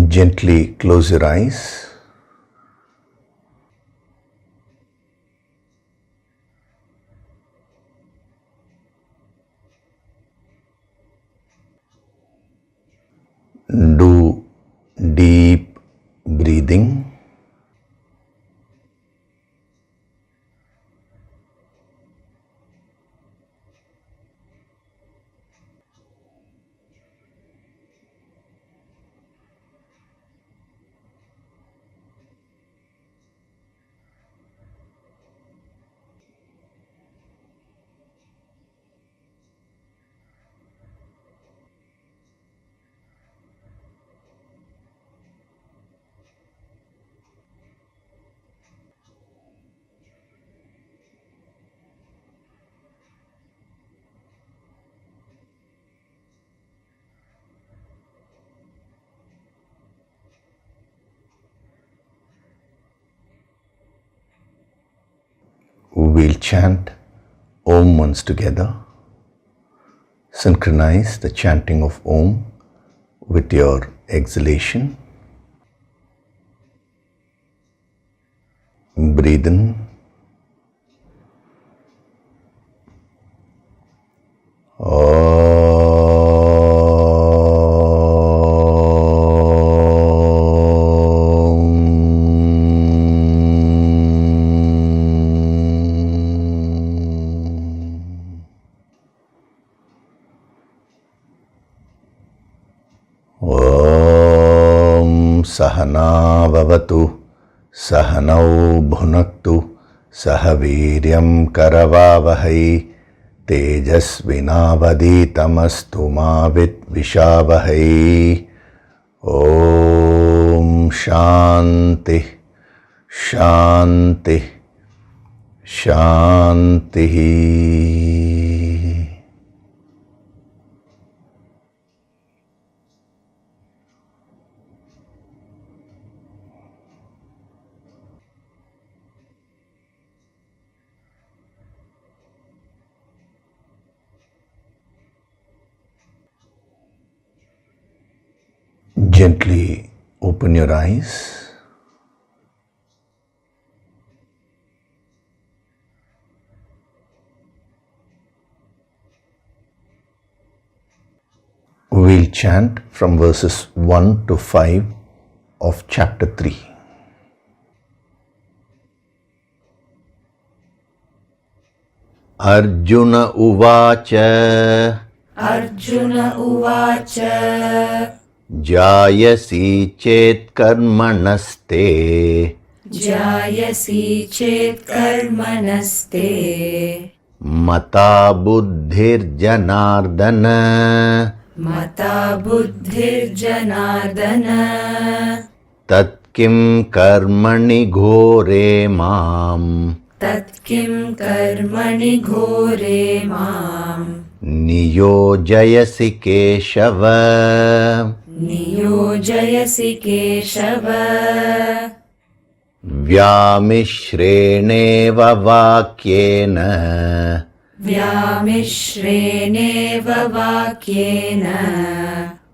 Gently close your eyes. Do deep breathing. We'll chant Om once together. Synchronize the chanting of Om with your exhalation. Breathe in. Sahana vavatu, sahanau bhunaktu, sahaviryam karavavahai, tejasvinavaditamastu ma vidvishavahai. Om Shanti, Shanti, Shanti. Gently open your eyes. We'll chant from verses 1 to 5 of chapter 3. Arjuna Uvacha. Arjuna Uvacha. Jayasi chet karmanaste. Jayasi chet karmanaste. Mata buddhir janardana. Mata buddhir janardana. Tat kim karmani ghore mam. Tat kim karmani ghore mam. Niyojayasi keshava. Niyojayasi keshava. Vyamishreneva vakyena. Vyamishreneva vakyena.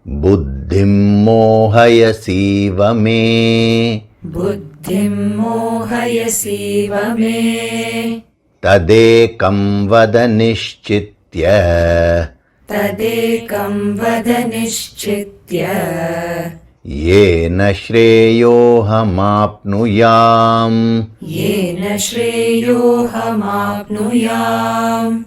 Buddhim mohayasiva me. Buddhim mohayasiva me. Tadekam vada nishchitya. Tadekam vada nishchitya. Yena shreyohamapnuyam. Yena shreyohamapnuyam.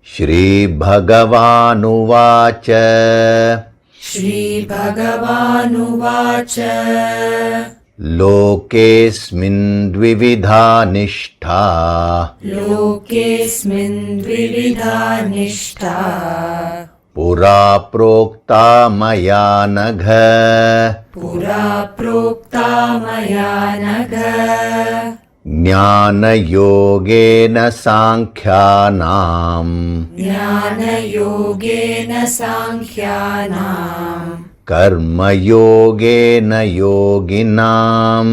Shri Bhagavanuvacha. Shri Bhagavanuvacha. Lokesmin dvividha nishtha. Lokesmin dvividha nishtha. Pura prokta maya nagha. Pura prokta maya nagha. Jnana yogena sankhyanam. Jnana yogena sankhyanam. Karma yogena yoginam.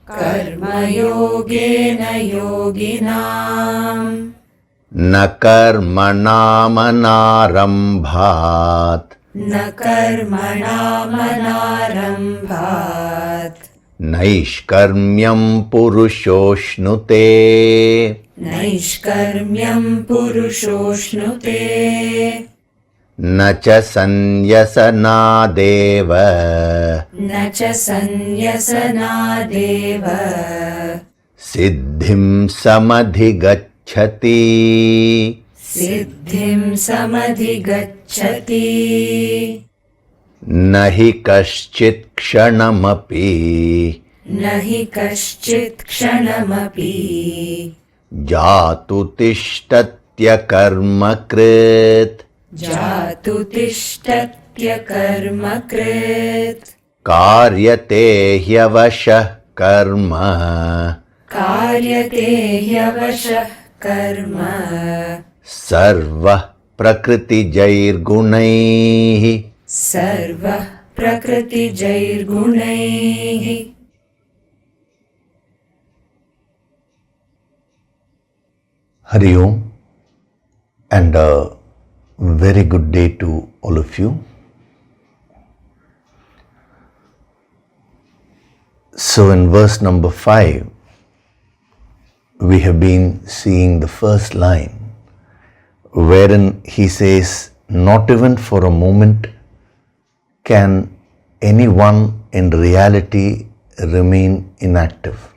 Karma yogena yoginam. Na karmanam anarambhat. न कर्मणामनारम्भात् नैष्कर्म्यं पुरुषोऽश्नुते नैष्कर्म्यं पुरुषोऽश्नुते न च संन्यसनादेव न च संन्यसनादेव सिद्धिं समधिगच्छति सिद्धिं समधिगच्छति न हि कश्चित् क्षणमपि न हि कश्चित् क्षणमपि जातु तिष्ठत्यकर्मकृत् जातु तिष्ठत्यकर्मकृत् कार्यते ह्यवशः कर्म कार्यते ह्यवशः कर्म सर्वः प्रकृतिजैर्गुणैः सर्वः प्रकृतिजैर्गुणैः Hari Om, and a very good day to all of you. So in verse number 5, we have been seeing the first line wherein he says, not even for a moment can anyone in reality remain inactive.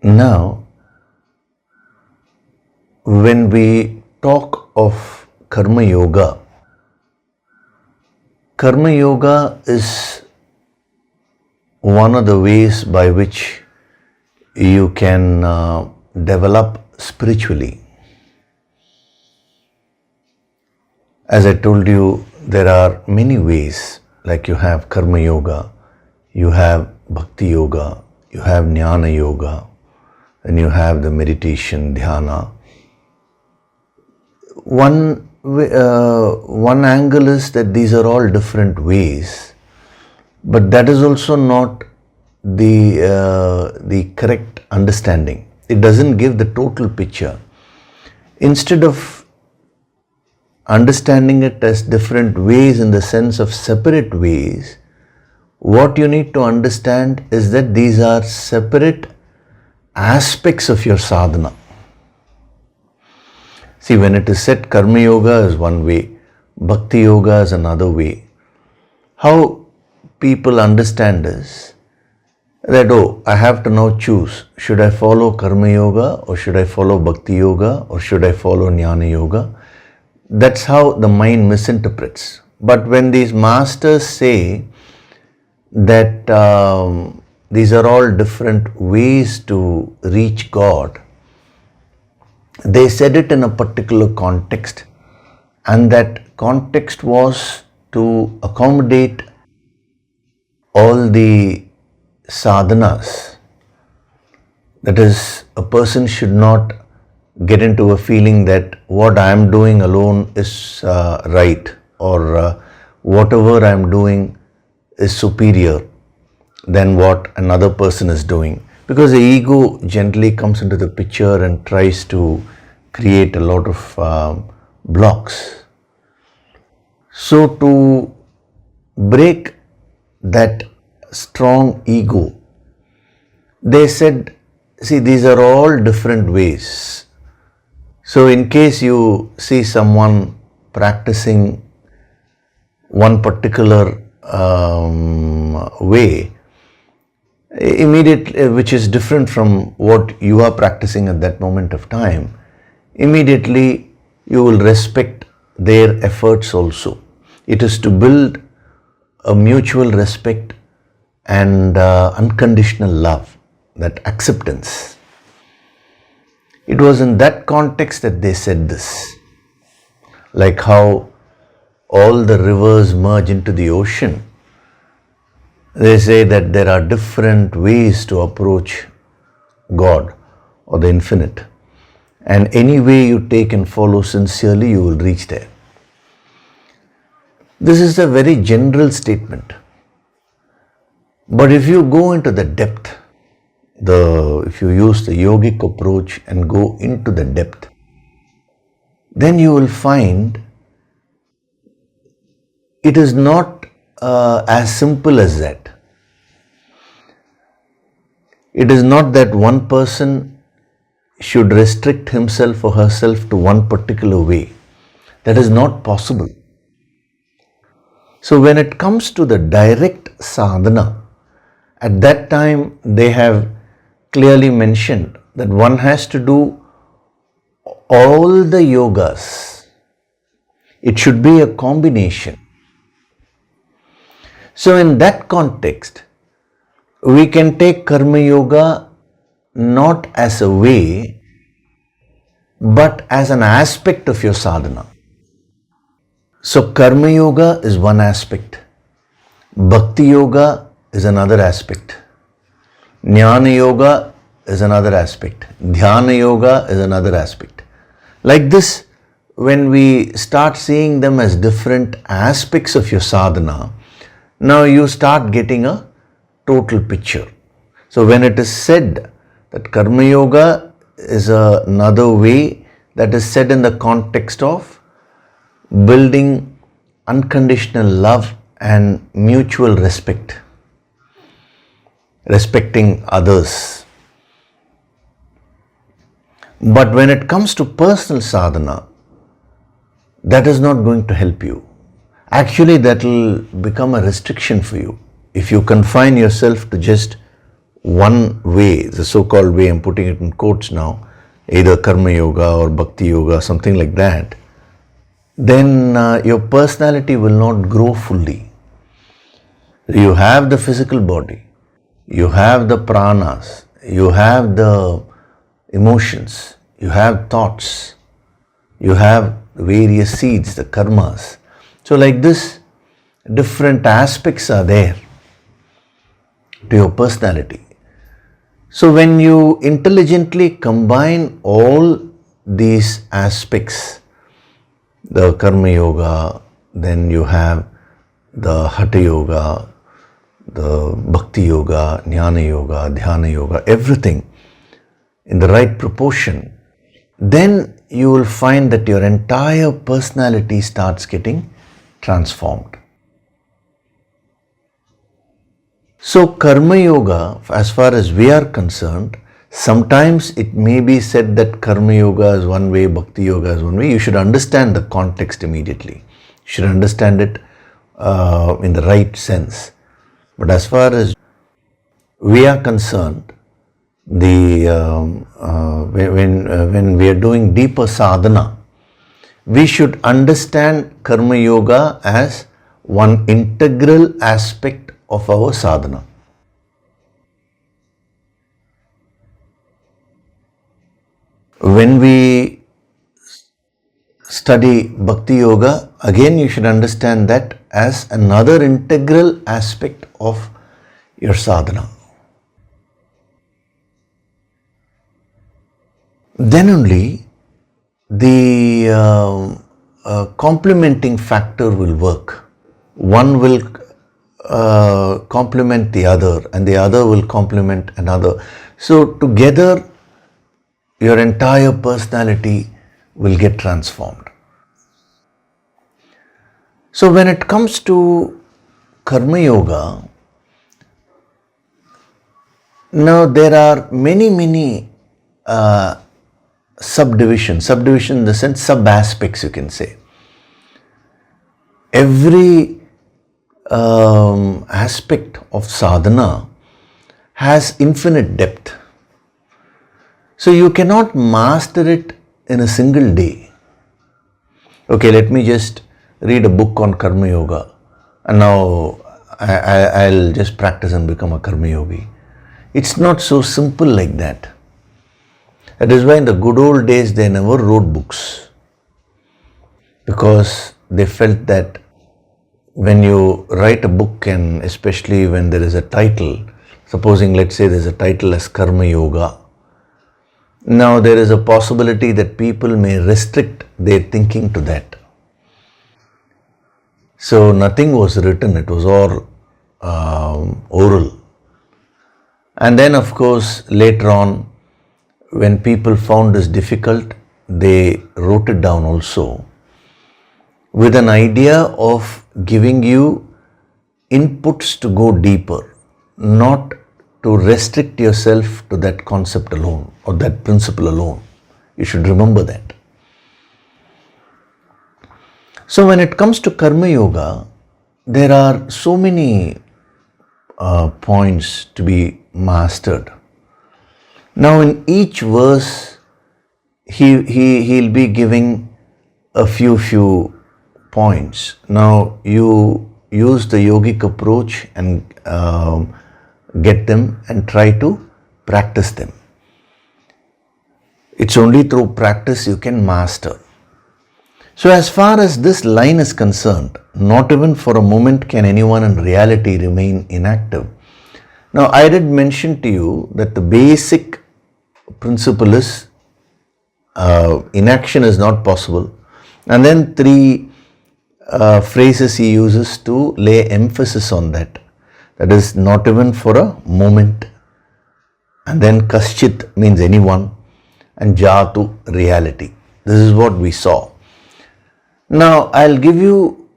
Now, when we talk of Karma Yoga is one of the ways by which you can develop spiritually. As I told you, there are many ways, like you have Karma Yoga, you have Bhakti Yoga, you have Jnana Yoga, and you have the meditation, dhyana. One angle is that these are all different ways, but that is also not the correct understanding. It doesn't give the total picture. Instead of understanding it as different ways in the sense of separate ways, what you need to understand is that these are separate aspects of your sadhana. See, when it is said Karma Yoga is one way, Bhakti Yoga is another way, how people understand is that, oh, I have to now choose, should I follow Karma Yoga or should I follow Bhakti Yoga or should I follow Jnana Yoga? That's how the mind misinterprets. But when these masters say that these are all different ways to reach God, they said it in a particular context, and that context was to accommodate all the sadhanas. That is, a person should not get into a feeling that what I am doing alone is right, or whatever I am doing is superior than what another person is doing. Because the ego gently comes into the picture and tries to create a lot of blocks. So to break that strong ego, they said, see, these are all different ways. So in case you see someone practicing one particular way, immediately, which is different from what you are practicing at that moment of time, immediately you will respect their efforts also. It is to build a mutual respect and unconditional love, that acceptance. It was in that context that they said this. Like how all the rivers merge into the ocean, they say that there are different ways to approach God or the infinite. And any way you take and follow sincerely, you will reach there. This is a very general statement. But if you go into the depth, if you use the yogic approach and go into the depth, then you will find it is not as simple as that. It is not that one person should restrict himself or herself to one particular way. That is not possible. So when it comes to the direct sadhana, at that time they have clearly mentioned that one has to do all the yogas. It should be a combination. So in that context, we can take Karma Yoga not as a way, but as an aspect of your sadhana. So Karma Yoga is one aspect. Bhakti Yoga is another aspect. Jnana Yoga is another aspect. Dhyana Yoga is another aspect. Like this, when we start seeing them as different aspects of your sadhana, now you start getting a total picture. So when it is said that Karma Yoga is another way, that is said in the context of building unconditional love and mutual respect, respecting others. But when it comes to personal sadhana, that is not going to help you. Actually, that will become a restriction for you. If you confine yourself to just one way, the so-called way, I'm putting it in quotes now, either Karma Yoga or Bhakti Yoga, something like that, then your personality will not grow fully. You have the physical body, you have the pranas, you have the emotions, you have thoughts, you have various seeds, the karmas. So like this, different aspects are there to your personality. So when you intelligently combine all these aspects, the Karma Yoga, then you have the Hatha Yoga, the Bhakti Yoga, Jnana Yoga, Dhyana Yoga, everything in the right proportion, then you will find that your entire personality starts getting transformed. So Karma Yoga, as far as we are concerned, sometimes it may be said that Karma Yoga is one way, Bhakti Yoga is one way. You should understand the context immediately. You should understand it in the right sense. But as far as we are concerned, when we are doing deeper sadhana, we should understand Karma Yoga as one integral aspect of our sadhana. When we study Bhakti Yoga, again you should understand that as another integral aspect of your sadhana. Then only the complementing factor will work. One will complement the other and the other will complement another. So together your entire personality will get transformed. So when it comes to Karma Yoga, now there are many subdivisions in the sense sub-aspects, you can say. Every aspect of sadhana has infinite depth. So you cannot master it in a single day. Okay, let me just read a book on Karma Yoga and now I'll just practice and become a Karma Yogi. It's not so simple like that. That is why in the good old days they never wrote books, because they felt that when you write a book, and especially when there is a title, supposing let's say there's a title as Karma Yoga, now there is a possibility that people may restrict their thinking to that. So nothing was written, it was all oral. And then of course later on, when people found this difficult, they wrote it down also with an idea of giving you inputs to go deeper, not to restrict yourself to that concept alone or that principle alone. You should remember that. So when it comes to Karma Yoga, there are so many points to be mastered. Now in each verse, he'll be giving a few points. Now you use the yogic approach and get them and try to practice them. It's only through practice you can master. So as far as this line is concerned, not even for a moment can anyone in reality remain inactive. Now I did mention to you that the basic principle is inaction is not possible, and then three phrases he uses to lay emphasis on that. That is, not even for a moment, and then kaschit means anyone, and jatu reality. This is what we saw. Now I'll give you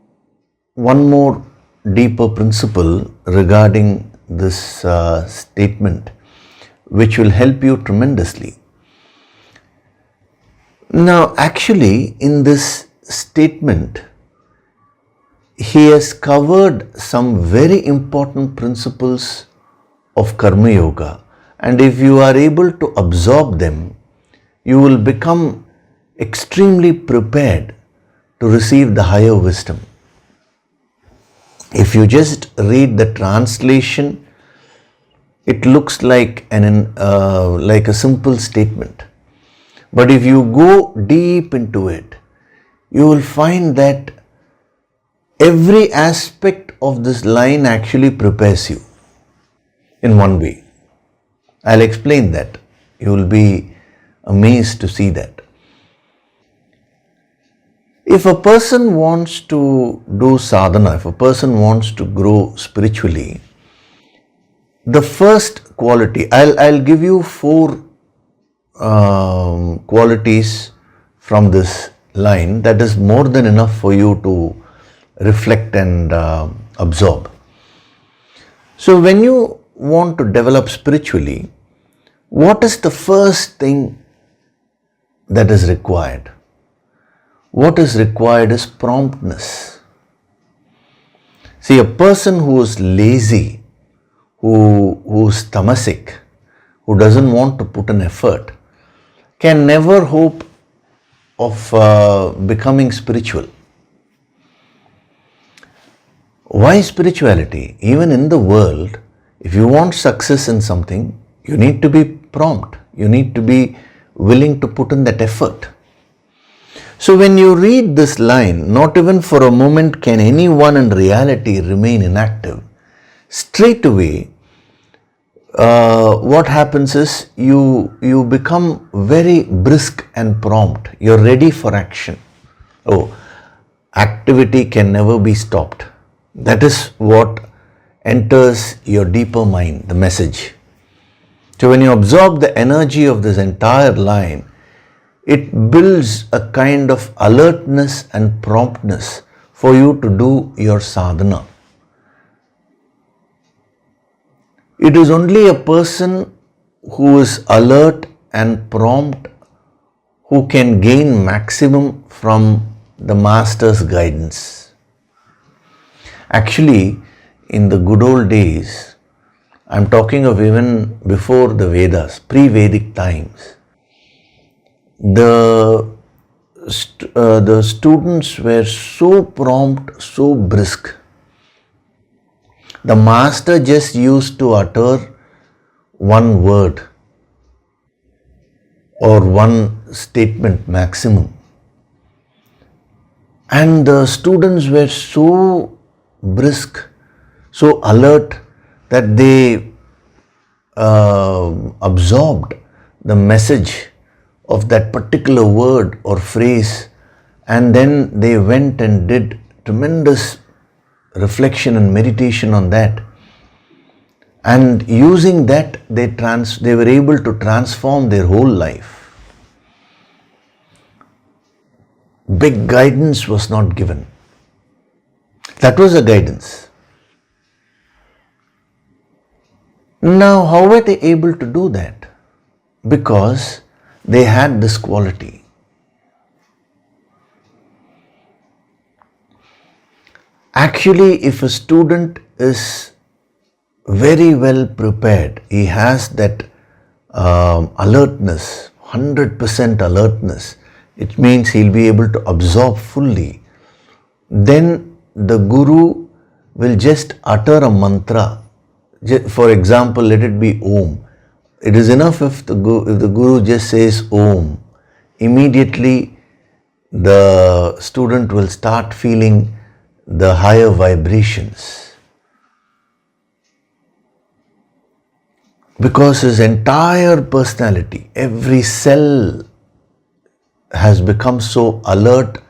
one more deeper principle regarding this statement, which will help you tremendously. Now actually in this statement, he has covered some very important principles of Karma Yoga, and if you are able to absorb them, you will become extremely prepared to receive the higher wisdom. If you just read the translation, it looks like a simple statement. But if you go deep into it, you will find that every aspect of this line actually prepares you in one way. I'll explain that. You will be amazed to see that. If a person wants to do sadhana, if a person wants to grow spiritually, the first quality, I'll give you four qualities from this line. That is more than enough for you to reflect and absorb. So when you want to develop spiritually, what is the first thing that is required? What is required is promptness. See, a person who is lazy, who's tamasic, who doesn't want to put an effort, can never hope of becoming spiritual. Why spirituality? Even in the world, if you want success in something, you need to be prompt. You need to be willing to put in that effort. So when you read this line, not even for a moment can anyone in reality remain inactive, straight away what happens is you become very brisk and prompt. You're ready for action. Oh, activity can never be stopped. That is what enters your deeper mind, the message. So when you absorb the energy of this entire line, it builds a kind of alertness and promptness for you to do your sadhana. It is only a person who is alert and prompt who can gain maximum from the master's guidance. Actually, in the good old days, I'm talking of even before the Vedas, pre-Vedic times, the students were so prompt, so brisk. The master just used to utter one word or one statement maximum, and the students were so brisk, so alert that they absorbed the message of that particular word or phrase, and then they went and did tremendous reflection and meditation on that, and using that they were able to transform their whole life. big guidance was not given. That was a guidance. Now, how were they able to do that? Because they had this quality. Actually, if a student is very well prepared, he has that alertness, 100% alertness, it means he'll be able to absorb fully. Then the Guru will just utter a mantra. For example, let it be Om. It is enough if the Guru just says Om. Immediately the student will start feeling the higher vibrations. Because his entire personality, every cell has become so alert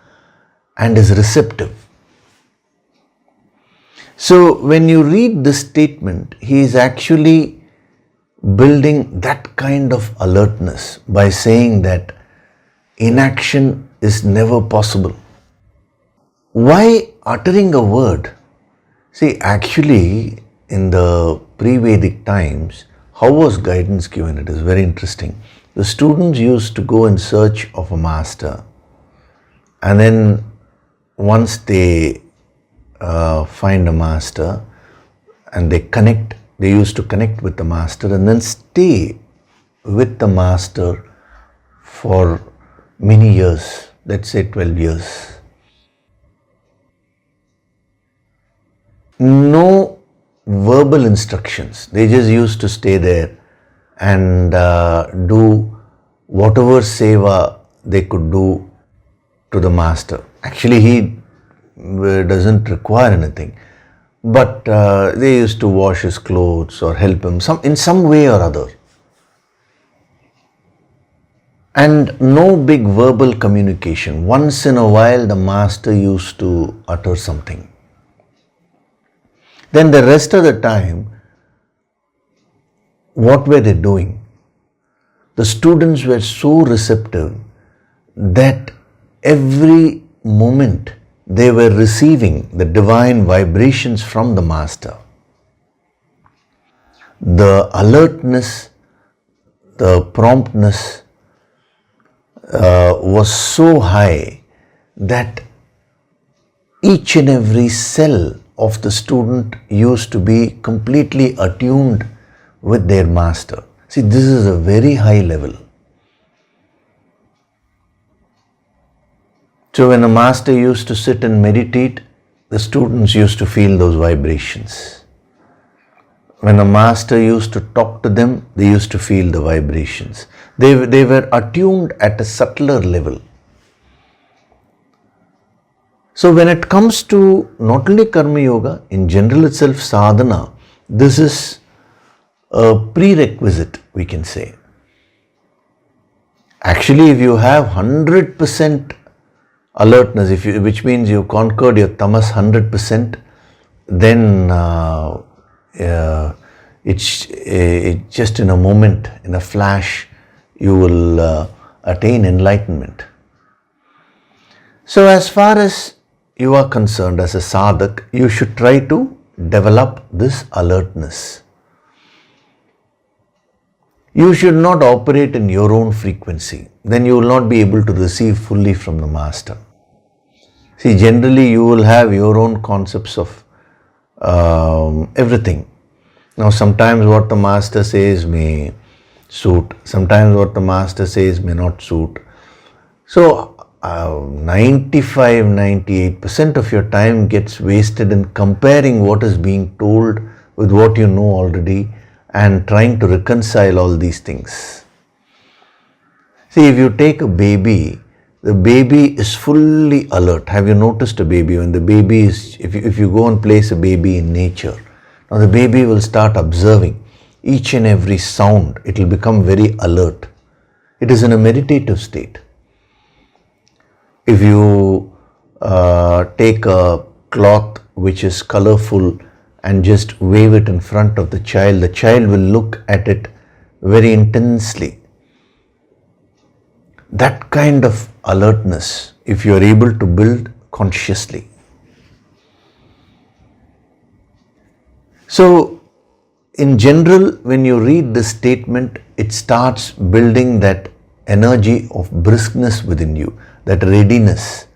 and is receptive. So when you read this statement, he is actually building that kind of alertness by saying that inaction is never possible. Why uttering a word? See, actually, in the pre-Vedic times, how was guidance given? It is very interesting. The students used to go in search of a master, and then once they find a master and they used to connect with the master and then stay with the master for many years, let's say 12 years. No verbal instructions. They just used to stay there and do whatever seva they could do to the master. Actually, he doesn't require anything, but they used to wash his clothes or help him in some way or other. And no big verbal communication. Once in a while, the master used to utter something. Then the rest of the time, what were they doing? The students were so receptive that every moment they were receiving the divine vibrations from the master. The alertness, the promptness was so high that each and every cell of the student used to be completely attuned with their master. See, this is a very high level. So when the master used to sit and meditate, the students used to feel those vibrations. When the master used to talk to them, they used to feel the vibrations. They were attuned at a subtler level. So when it comes to not only Karma Yoga, in general itself sadhana, this is a prerequisite, we can say. Actually, if you have 100% alertness, which means you conquered your tamas 100%, then it's just in a moment, in a flash, you will attain enlightenment. So as far as you are concerned as a sadhak, you should try to develop this alertness. You should not operate in your own frequency. Then you will not be able to receive fully from the master. See, generally you will have your own concepts of everything. Now, sometimes what the master says may suit. Sometimes what the master says may not suit. So, 95-98% of your time gets wasted in comparing what is being told with what you know already and trying to reconcile all these things. See, if you take a baby, the baby is fully alert. Have you noticed a baby? When the baby is, if you go and place a baby in nature, now the baby will start observing each and every sound. It will become very alert. It is in a meditative state. If you take a cloth which is colorful and just wave it in front of the child will look at it very intensely. That kind of alertness, if you are able to build consciously. So, in general, when you read this statement, it starts building that energy of briskness within you, that readiness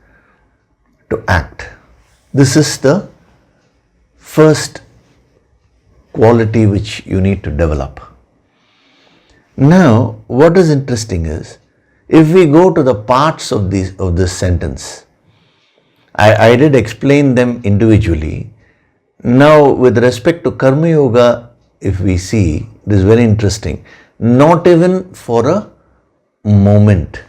to act. This is the first quality which you need to develop. Now, what is interesting is, if we go to the parts of this sentence, I did explain them individually. Now, with respect to Karma Yoga, if we see, it is very interesting. Not even for a moment.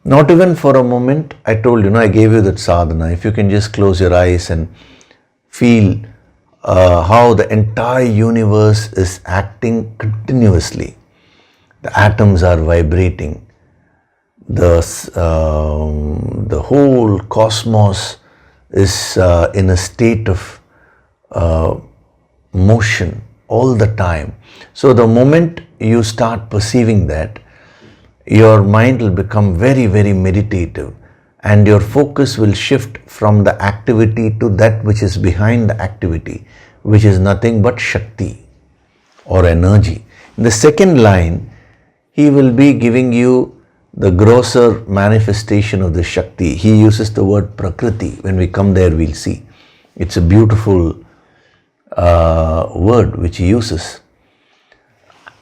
Not even for a moment, I told you, I gave you that sadhana. If you can just close your eyes and feel how the entire universe is acting continuously. The atoms are vibrating. The whole cosmos is in a state of motion all the time. So the moment you start perceiving that, your mind will become very, very meditative, and your focus will shift from the activity to that which is behind the activity, which is nothing but Shakti or energy. In the second line, he will be giving you the grosser manifestation of the Shakti. He uses the word Prakriti. When we come there, we'll see. It's a beautiful word which he uses.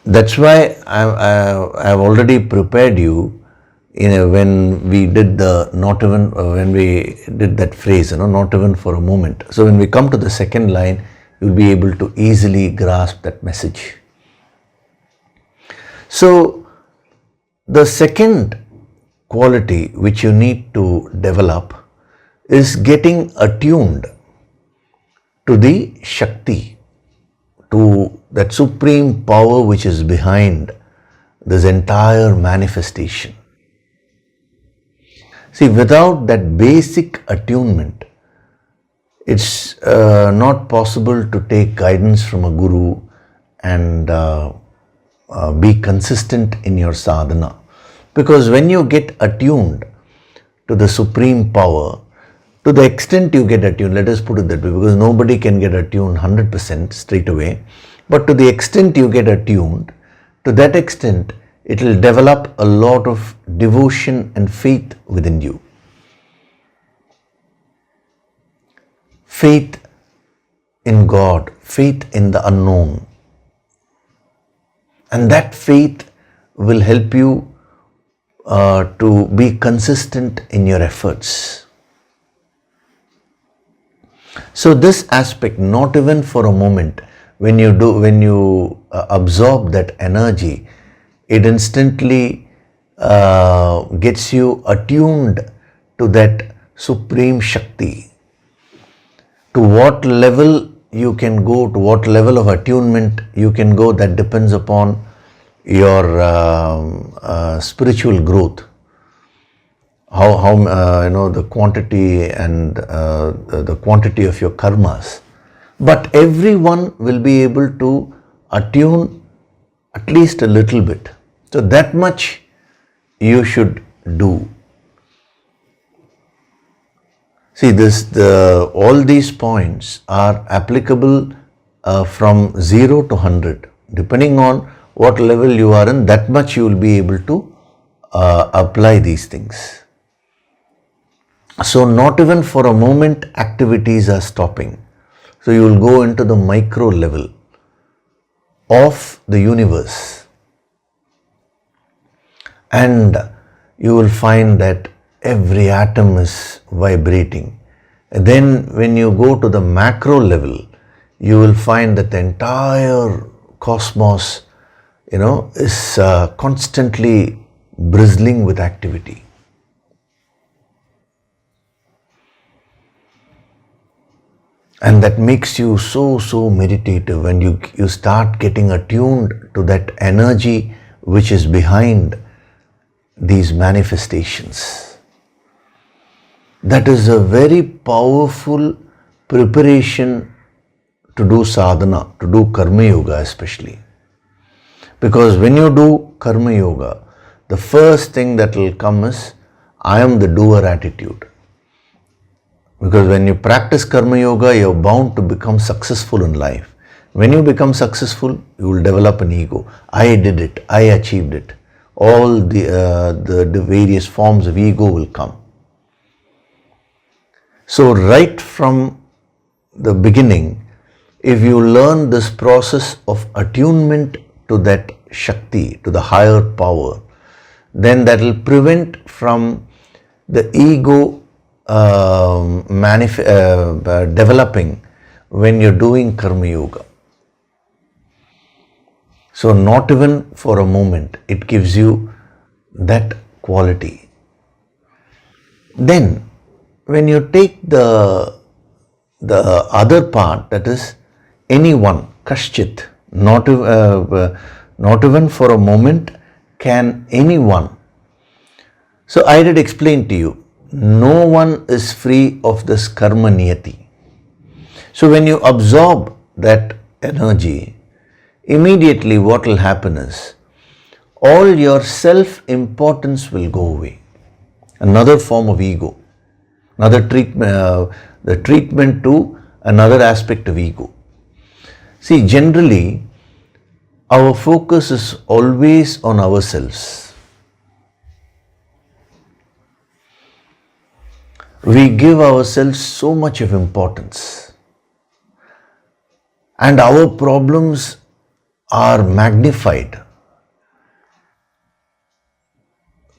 That's why I've already prepared you. When we did when we did that phrase, not even for a moment. So when we come to the second line, you'll be able to easily grasp that message. So the second quality which you need to develop is getting attuned to the Shakti, to that supreme power which is behind this entire manifestation. See, without that basic attunement, it's not possible to take guidance from a guru and be consistent in your sadhana. Because when you get attuned to the supreme power, to the extent you get attuned, let us put it that way, because nobody can get attuned 100% straight away, but to the extent you get attuned, to that extent it will develop a lot of devotion and faith within you. Faith in God, faith in the unknown. And that faith will help you to be consistent in your efforts. So this aspect, not even for a moment, when you absorb that energy, it instantly gets you attuned to that supreme Shakti. To what level you can go, to what level of attunement you can go, that depends upon your spiritual growth. How the quantity and the quantity of your karmas. But everyone will be able to attune at least a little bit. So that much you should do. See, all these points are applicable from 0 to 100. Depending on what level you are in, that much you will be able to apply these things. So not even for a moment activities are stopping. So you will go into the micro level of the universe, and you will find that every atom is vibrating. And then when you go to the macro level, you will find that the entire cosmos, is constantly bristling with activity. And that makes you so meditative when you start getting attuned to that energy which is behind these manifestations. That is a very powerful preparation to do sadhana, to do karma yoga especially. Because when you do karma yoga, the first thing that will come is, I am the doer attitude. Because when you practice Karma Yoga, you're bound to become successful in life. When you become successful, you will develop an ego. I did it, I achieved it. All the various forms of ego will come. So right from the beginning, if you learn this process of attunement to that Shakti, to the higher power, then that will prevent from the ego developing when you're doing Karma Yoga. So not even for a moment, it gives you that quality. Then when you take the other part, that is anyone, kashchit, not even for a moment can anyone. So I did explain to you, no one is free of this karma niyati. So when you absorb that energy, immediately what will happen is, all your self-importance will go away. Another form of ego, another treatment, the treatment to another aspect of ego. See, generally, our focus is always on ourselves. We give ourselves so much of importance, and our problems are magnified.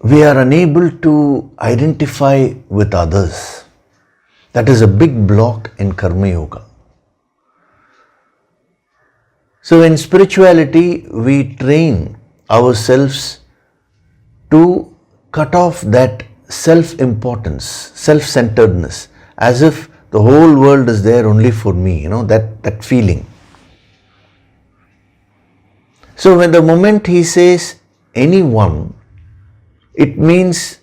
We are unable to identify with others. That is a big block in Karma Yoga. So in spirituality, we train ourselves to cut off that self-importance, self-centeredness, as if the whole world is there only for me, that feeling. So when the moment he says anyone, it means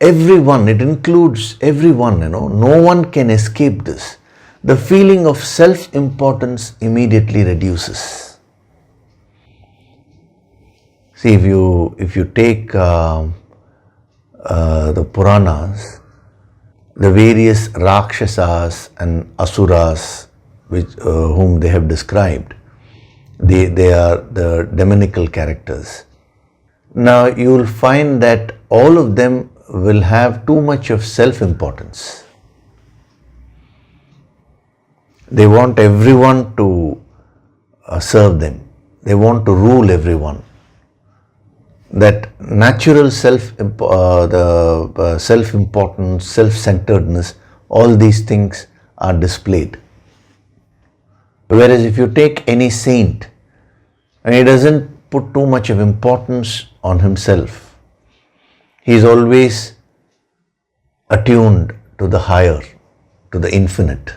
everyone, it includes everyone, no one can escape this. The feeling of self-importance immediately reduces. See, if you take the Puranas, the various Rakshasas and Asuras whom they have described, they are the demonical characters. Now you will find that all of them will have too much of self-importance. They want everyone to serve them. They want to rule everyone. That natural self-importance, self-centeredness, all these things are displayed. Whereas if you take any saint, and he doesn't put too much of importance on himself, he is always attuned to the higher, to the infinite.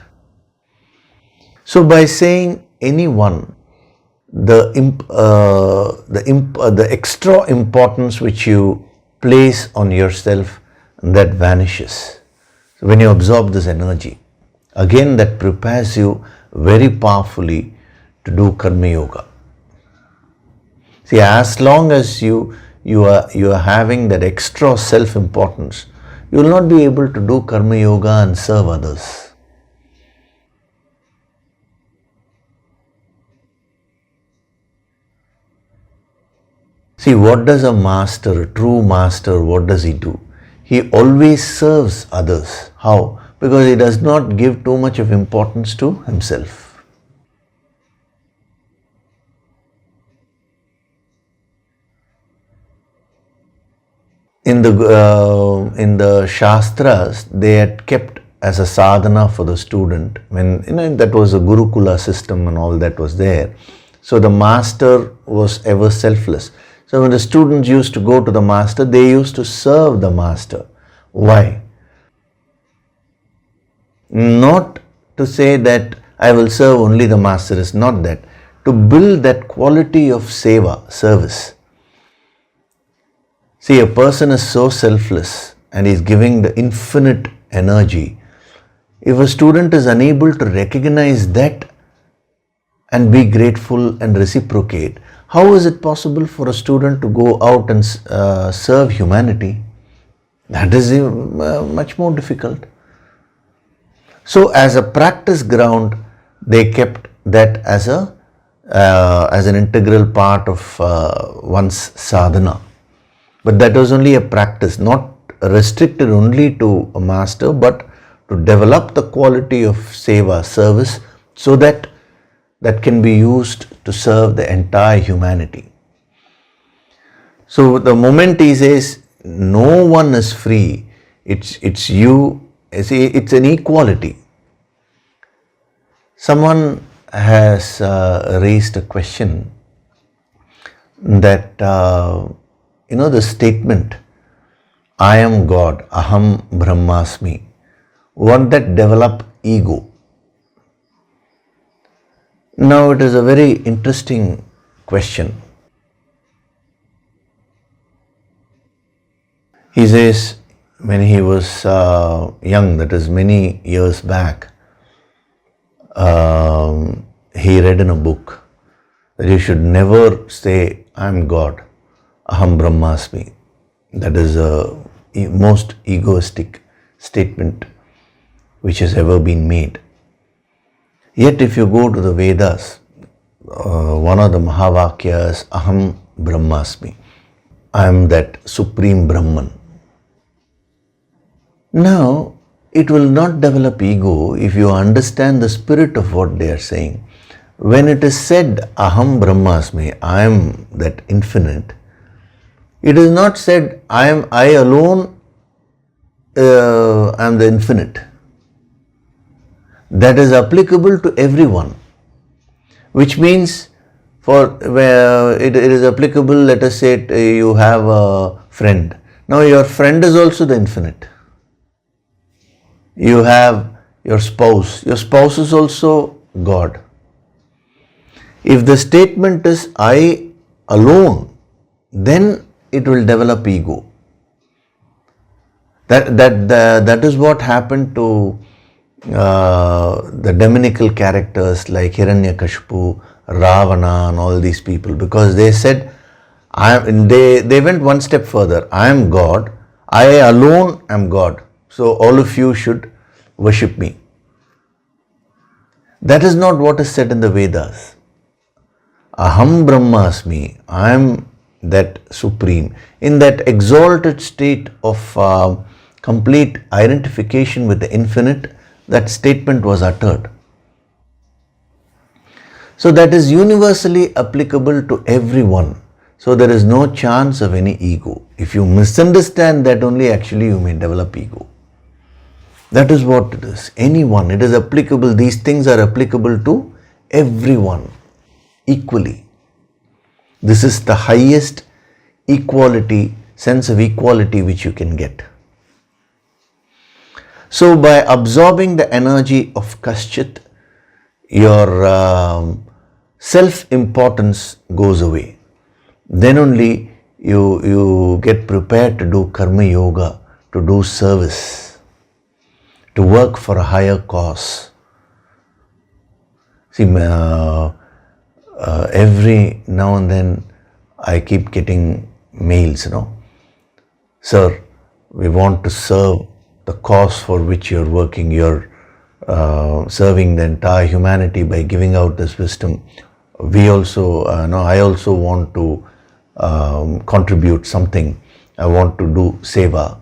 So by saying anyone, the extra importance which you place on yourself, that vanishes. So when you absorb this energy, again that prepares you very powerfully to do Karma Yoga. See, as long as you are having that extra self-importance, you will not be able to do Karma Yoga and serve others. See, what does a master, a true master, what does he do? He always serves others. How? Because he does not give too much of importance to himself. In the Shastras, they had kept as a sadhana for the student, when that was a Gurukula system and all that was there. So the master was ever selfless. So when the students used to go to the master, they used to serve the master. Why? Not to say that I will serve only the master, it's not that. To build that quality of seva, service. See, a person is so selfless and is giving the infinite energy. If a student is unable to recognize that and be grateful and reciprocate, How is it possible for a student to go out and serve humanity? That is much more difficult. So as a practice ground, they kept that as an integral part of one's sadhana. But that was only a practice, not restricted only to a master, but to develop the quality of seva, service, so that can be used to serve the entire humanity. So the moment he says no one is free, it's you, it's an equality. Someone has raised a question that the statement I am God, aham brahmasmi, won't that develop ego? Now it is a very interesting question. He says when he was young, that is many years back, he read in a book that you should never say I am God, aham brahmasmi. That is the most egoistic statement which has ever been made. Yet if you go to the Vedas, one of the Mahavakyas, aham brahmasmi, I am that supreme Brahman. Now, it will not develop ego if you understand the spirit of what they are saying. When it is said aham brahmasmi, I am that infinite, it is not said I alone am the infinite. That is applicable to everyone, which means it is applicable, let us say you have a friend. Now your friend is also the infinite. You have your spouse is also God. If the statement is I alone, then it will develop ego. That is what happened to the demonical characters like Hiranyakashipu, Ravana and all these people, because they said, they went one step further. I am God, I alone am God, so all of you should worship me. That is not what is said in the Vedas. Aham brahmasmi, I am that supreme. In that exalted state of complete identification with the infinite, that statement was uttered. So that is universally applicable to everyone. So there is no chance of any ego. If you misunderstand that only, actually you may develop ego. That is what it is. Anyone, it is applicable. These things are applicable to everyone equally. This is the highest equality, sense of equality which you can get. So by absorbing the energy of Kaschit, your self-importance goes away. Then only you get prepared to do karma yoga, to do service, to work for a higher cause. See, every now and then I keep getting mails, Sir, we want to serve the cause for which you're working. You're serving the entire humanity by giving out this wisdom. We also, I also want to contribute something. I want to do seva.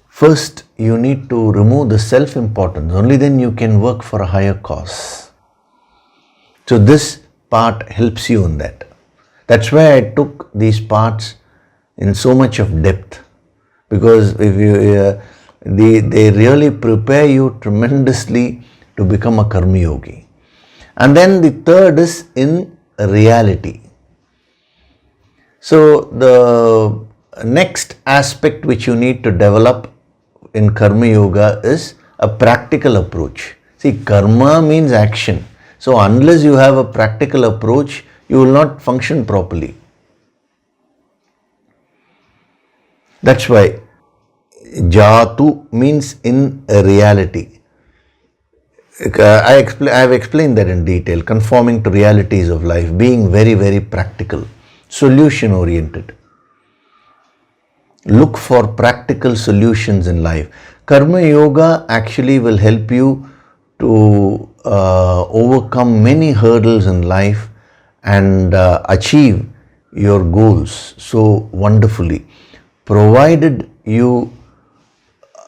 First, you need to remove the self-importance. Only then you can work for a higher cause. So this part helps you in that. That's why I took these parts in so much of depth, because if you, they really prepare you tremendously to become a karma yogi. And then the third is in reality. So the next aspect which you need to develop in karma yoga is a practical approach. See, karma means action. So unless you have a practical approach, you will not function properly. That's why jatu means in reality. I have explained that in detail. Conforming to realities of life, being very, very practical, solution oriented. Look for practical solutions in life. Karma Yoga actually will help you to overcome many hurdles in life and achieve your goals so wonderfully, provided you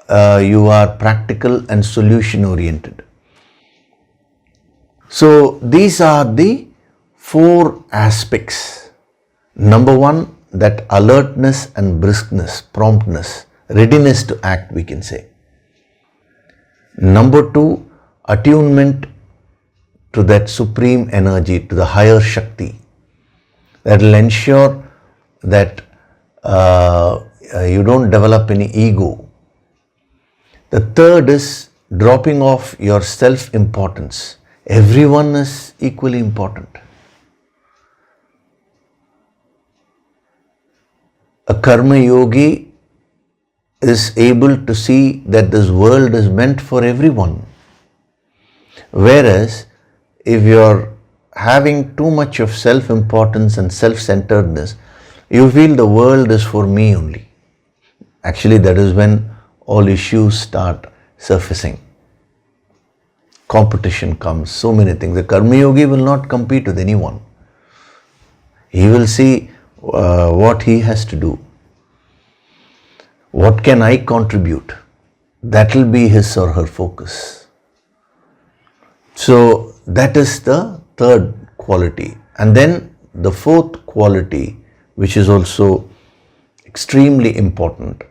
are practical and solution oriented. So these are the 4 aspects. Number 1, that alertness and briskness, promptness, readiness to act, we can say. Number 2, attunement to that supreme energy, to the higher Shakti. That will ensure that you don't develop any ego. The third is dropping off your self-importance. Everyone is equally important. A karma yogi is able to see that this world is meant for everyone. Whereas if you're having too much of self-importance and self-centeredness, you feel the world is for me only. Actually, that is when all issues start surfacing. Competition comes, so many things. The karma yogi will not compete with anyone. He will see what he has to do. What can I contribute? That will be his or her focus. So that is the third quality. And then the fourth quality, which is also extremely important,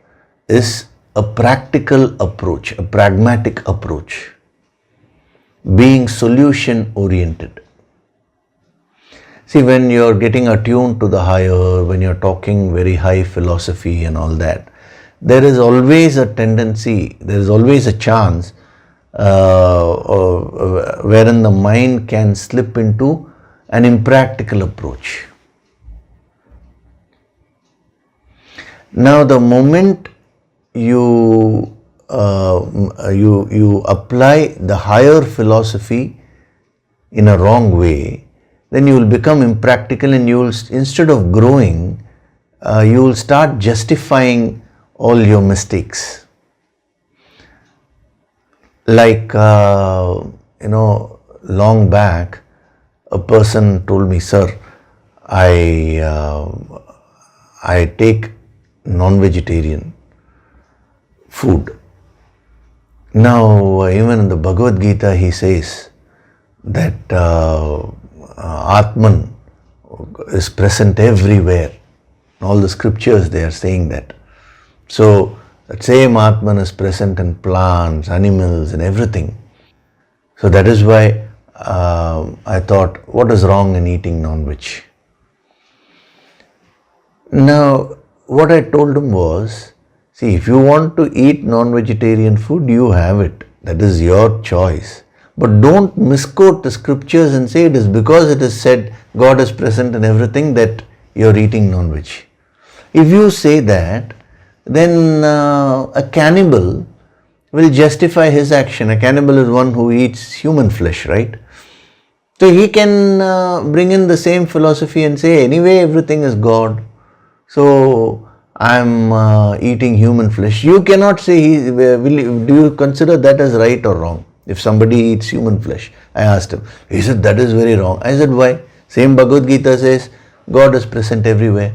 is a practical approach, a pragmatic approach, being solution oriented. See, when you're getting attuned to the higher, when you're talking very high philosophy and all that, there is always a tendency, there is always a chance wherein the mind can slip into an impractical approach. Now, the moment you apply the higher philosophy in a wrong way, then you will become impractical, and you will, instead of growing, you will start justifying all your mistakes. Like, long back, a person told me, "Sir, I take non-vegetarian food." Now, even in the Bhagavad Gita, he says that Atman is present everywhere. In all the scriptures, they are saying that. So, that same Atman is present in plants, animals, and everything. So that is why I thought, what is wrong in eating non-veg? Now, what I told him was, see, if you want to eat non-vegetarian food, you have it. That is your choice. But don't misquote the scriptures and say it is because it is said God is present in everything that you are eating non-veg. If you say that, then a cannibal will justify his action. A cannibal is one who eats human flesh, right? So he can bring in the same philosophy and say, anyway, everything is God. So I'm eating human flesh. You cannot say, do you consider that as right or wrong? If somebody eats human flesh, I asked him. He said, that is very wrong. I said, why? Same Bhagavad Gita says, God is present everywhere.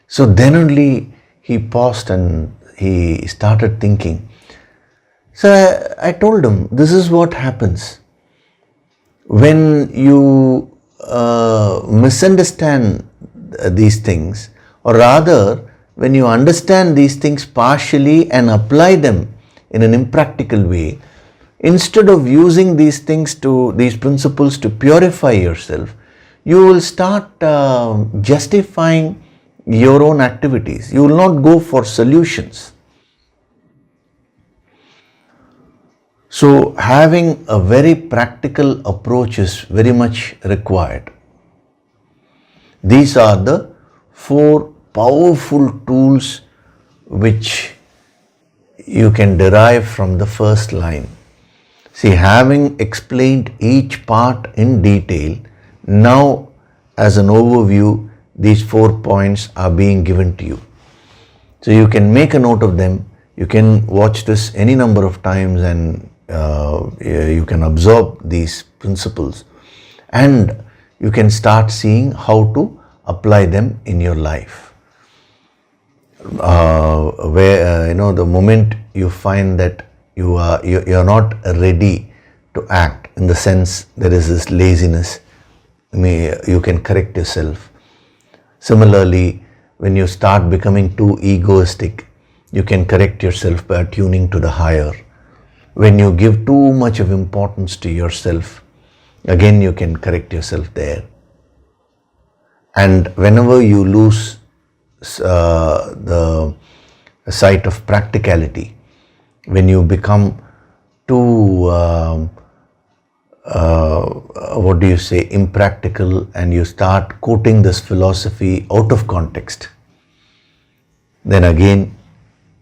So then only he paused and he started thinking. So I told him, this is what happens. When you misunderstand these things, or rather, when you understand these things partially and apply them in an impractical way, instead of using these principles to purify yourself, you will start justifying your own activities. You will not go for solutions. So having a very practical approach is very much required. These are the 4 powerful tools which you can derive from the first line. See, having explained each part in detail, now as an overview, these 4 points are being given to you. So you can make a note of them. You can watch this any number of times and you can absorb these principles, and you can start seeing how to apply them in your life. The moment you find that you're not ready to act, in the sense there is this laziness, you can correct yourself. Similarly, when you start becoming too egoistic, you can correct yourself by tuning to the higher. When you give too much of importance to yourself, again you can correct yourself there. And whenever you lose the sight of practicality, when you become too impractical, and you start quoting this philosophy out of context, then again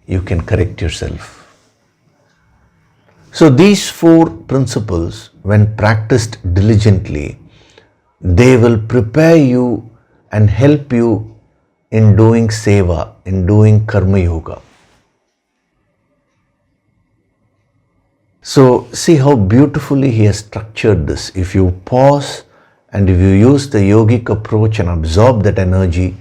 you can correct yourself. So these 4 principles, when practiced diligently, they will prepare you and help you in doing seva, in doing karma yoga. So see how beautifully he has structured this. If you pause and if you use the yogic approach and absorb that energy,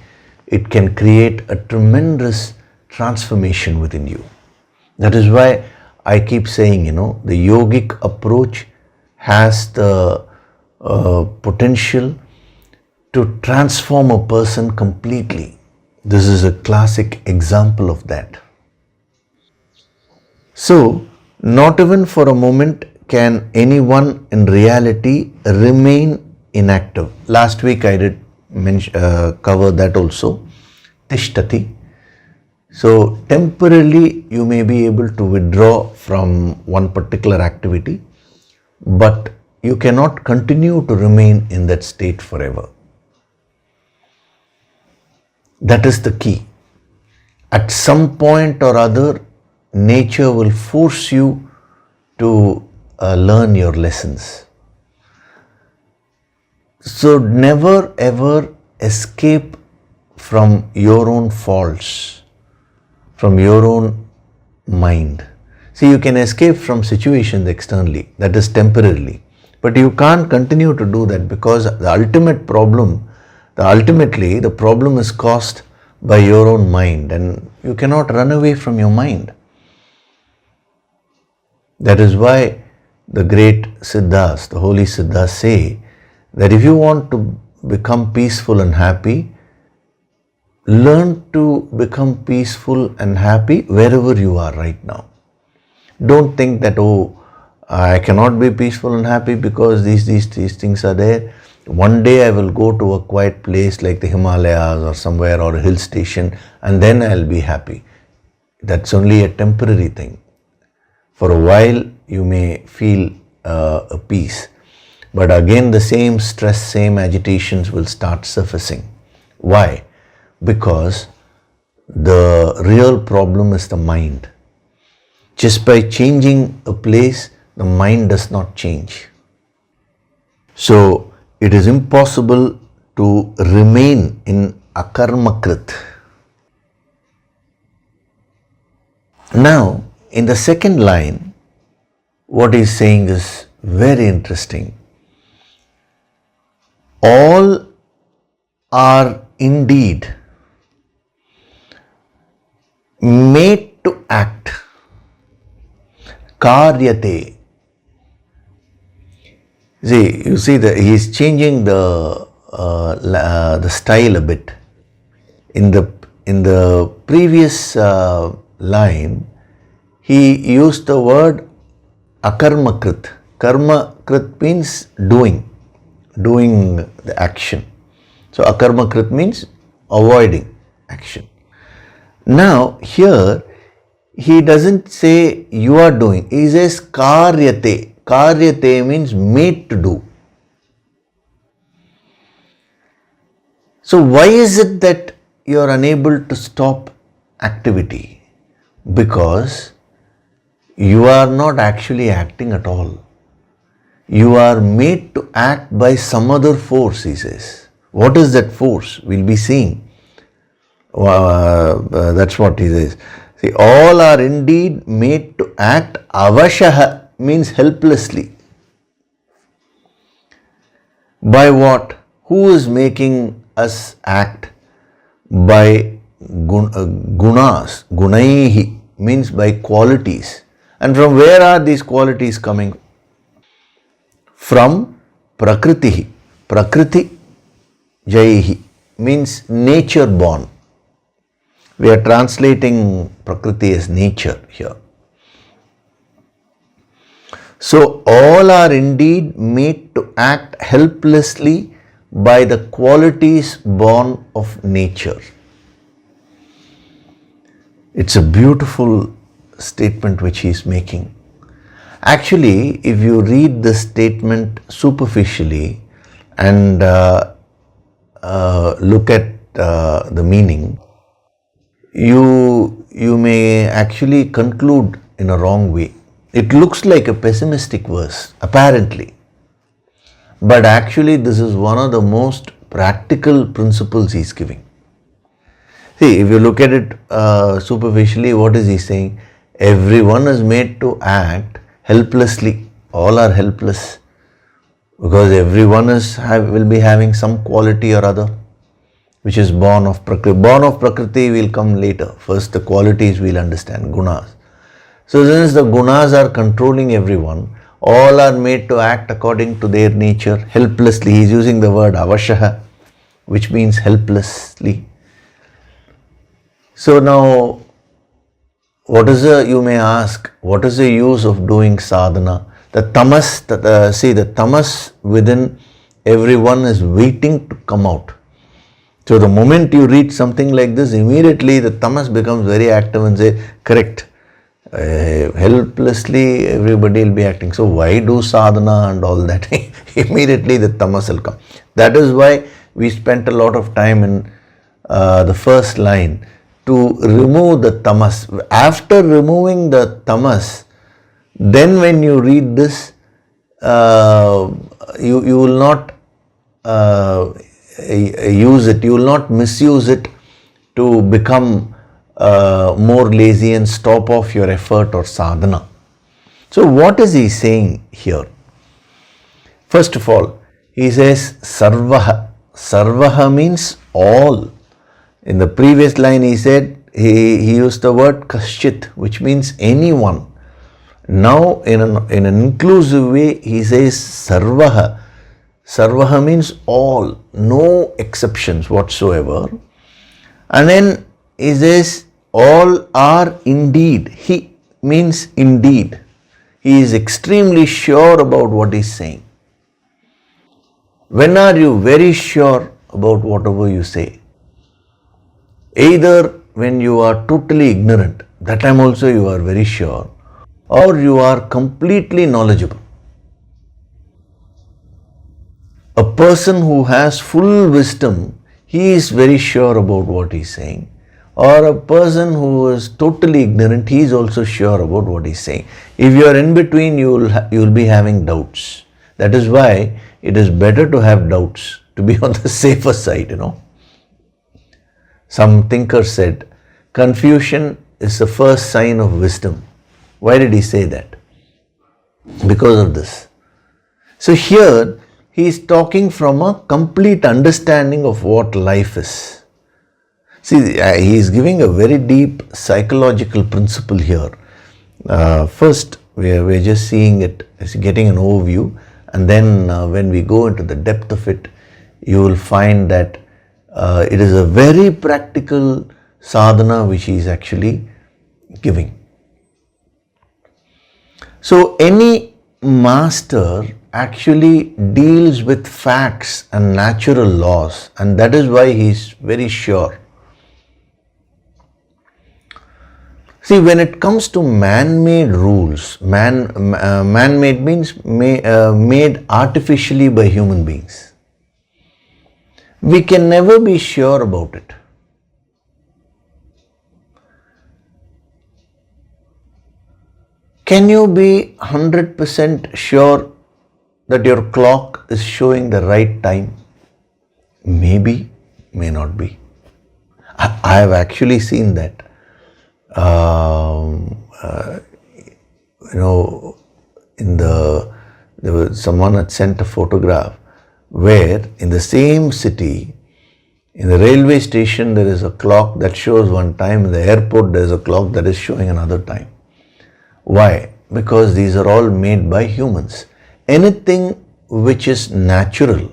it can create a tremendous transformation within you. That is why I keep saying, the yogic approach has the potential to transform a person completely. This is a classic example of that. So, not even for a moment can anyone in reality remain inactive. Last week I did cover that also. Tishtati. So temporarily you may be able to withdraw from one particular activity, but you cannot continue to remain in that state forever. That is the key. At some point or other, nature will force you to learn your lessons. So never ever escape from your own faults, from your own mind. See, you can escape from situations externally, that is temporarily, but you can't continue to do that, because the ultimate problem, ultimately the problem is caused by your own mind, and you cannot run away from your mind. That is why the great Siddhas, the holy Siddhas say that if you want to become peaceful and happy, learn to become peaceful and happy wherever you are right now. Don't think that, I cannot be peaceful and happy because these things are there. One day I will go to a quiet place like the Himalayas or somewhere, or a hill station, and then I'll be happy. That's only a temporary thing. For a while you may feel a peace, but again the same stress, same agitations will start surfacing. Why? Because the real problem is the mind. Just by changing a place, the mind does not change. So it is impossible to remain in akarmakrit. Now, in the second line, what he's saying is very interesting. All are indeed made to act. Karyate. See, you see that he is changing the style a bit. In the previous line, he used the word akarmakrit. Karmakrit means doing the action. So akarmakrit means avoiding action. Now here he doesn't say you are doing, he says karyate. Karyate means made to do. So why is it that you are unable to stop activity? Because you are not actually acting at all. You are made to act by some other force, he says. What is that force? We'll be seeing. That's what he says. See, all are indeed made to act. Avashaha means helplessly. By what? Who is making us act? By gunas. Gunaihi means by qualities. And from where are these qualities coming? From prakriti. Prakriti jaihi means nature born. We are translating prakriti as nature here. So all are indeed made to act helplessly by the qualities born of nature. It's a beautiful statement which he is making. Actually, if you read this statement superficially and look at the meaning, you may actually conclude in a wrong way. It looks like a pessimistic verse, apparently. But actually, this is one of the most practical principles he is giving. See, if you look at it superficially, what is he saying? Everyone is made to act helplessly. All are helpless because everyone will be having some quality or other which is born of Prakriti. Born of Prakriti will come later. First, the qualities we'll understand, gunas. So, since the gunas are controlling everyone, all are made to act according to their nature helplessly. He is using the word avashaha, which means helplessly. So now, you may ask, what is the use of doing sadhana? The tamas within everyone is waiting to come out. So the moment you read something like this, immediately the tamas becomes very active and say, correct, helplessly everybody will be acting. So why do sadhana and all that? Immediately the tamas will come. That is why we spent a lot of time in the first line to remove the tamas. After removing the tamas, then when you read this, you will not use it, you will not misuse it to become more lazy and stop off your effort or sadhana. So what is he saying here? First of all, he says sarvaha. Sarvaha means all. In the previous line he said, he used the word kaschit, which means anyone. Now in an inclusive way he says sarvaha. Sarvaha means all, no exceptions whatsoever. And then he says all are indeed. He means indeed. He is extremely sure about what he is saying. When are you very sure about whatever you say? Either when you are totally ignorant, that time also you are very sure, or you are completely knowledgeable. A person who has full wisdom, he is very sure about what he is saying. Or a person who is totally ignorant, he is also sure about what he is saying. If you are in between, you will be having doubts. That is why it is better to have doubts, to be on the safer side, Some thinker said, confusion is the first sign of wisdom. Why did he say that? Because of this. So here, he is talking from a complete understanding of what life is. See, he is giving a very deep psychological principle here. First, we're just seeing it, getting an overview, and then when we go into the depth of it, you will find that it is a very practical sadhana which he is actually giving. So any master actually deals with facts and natural laws, and that is why he is very sure. See, when it comes to man-made rules, man-made means made artificially by human beings. We can never be sure about it. Can you be 100% sure that your clock is showing the right time? Maybe, may not be. I have actually seen that. There was someone had sent a photograph where in the same city, in the railway station, there is a clock that shows one time. In the airport, there is a clock that is showing another time. Why? Because these are all made by humans. Anything which is natural,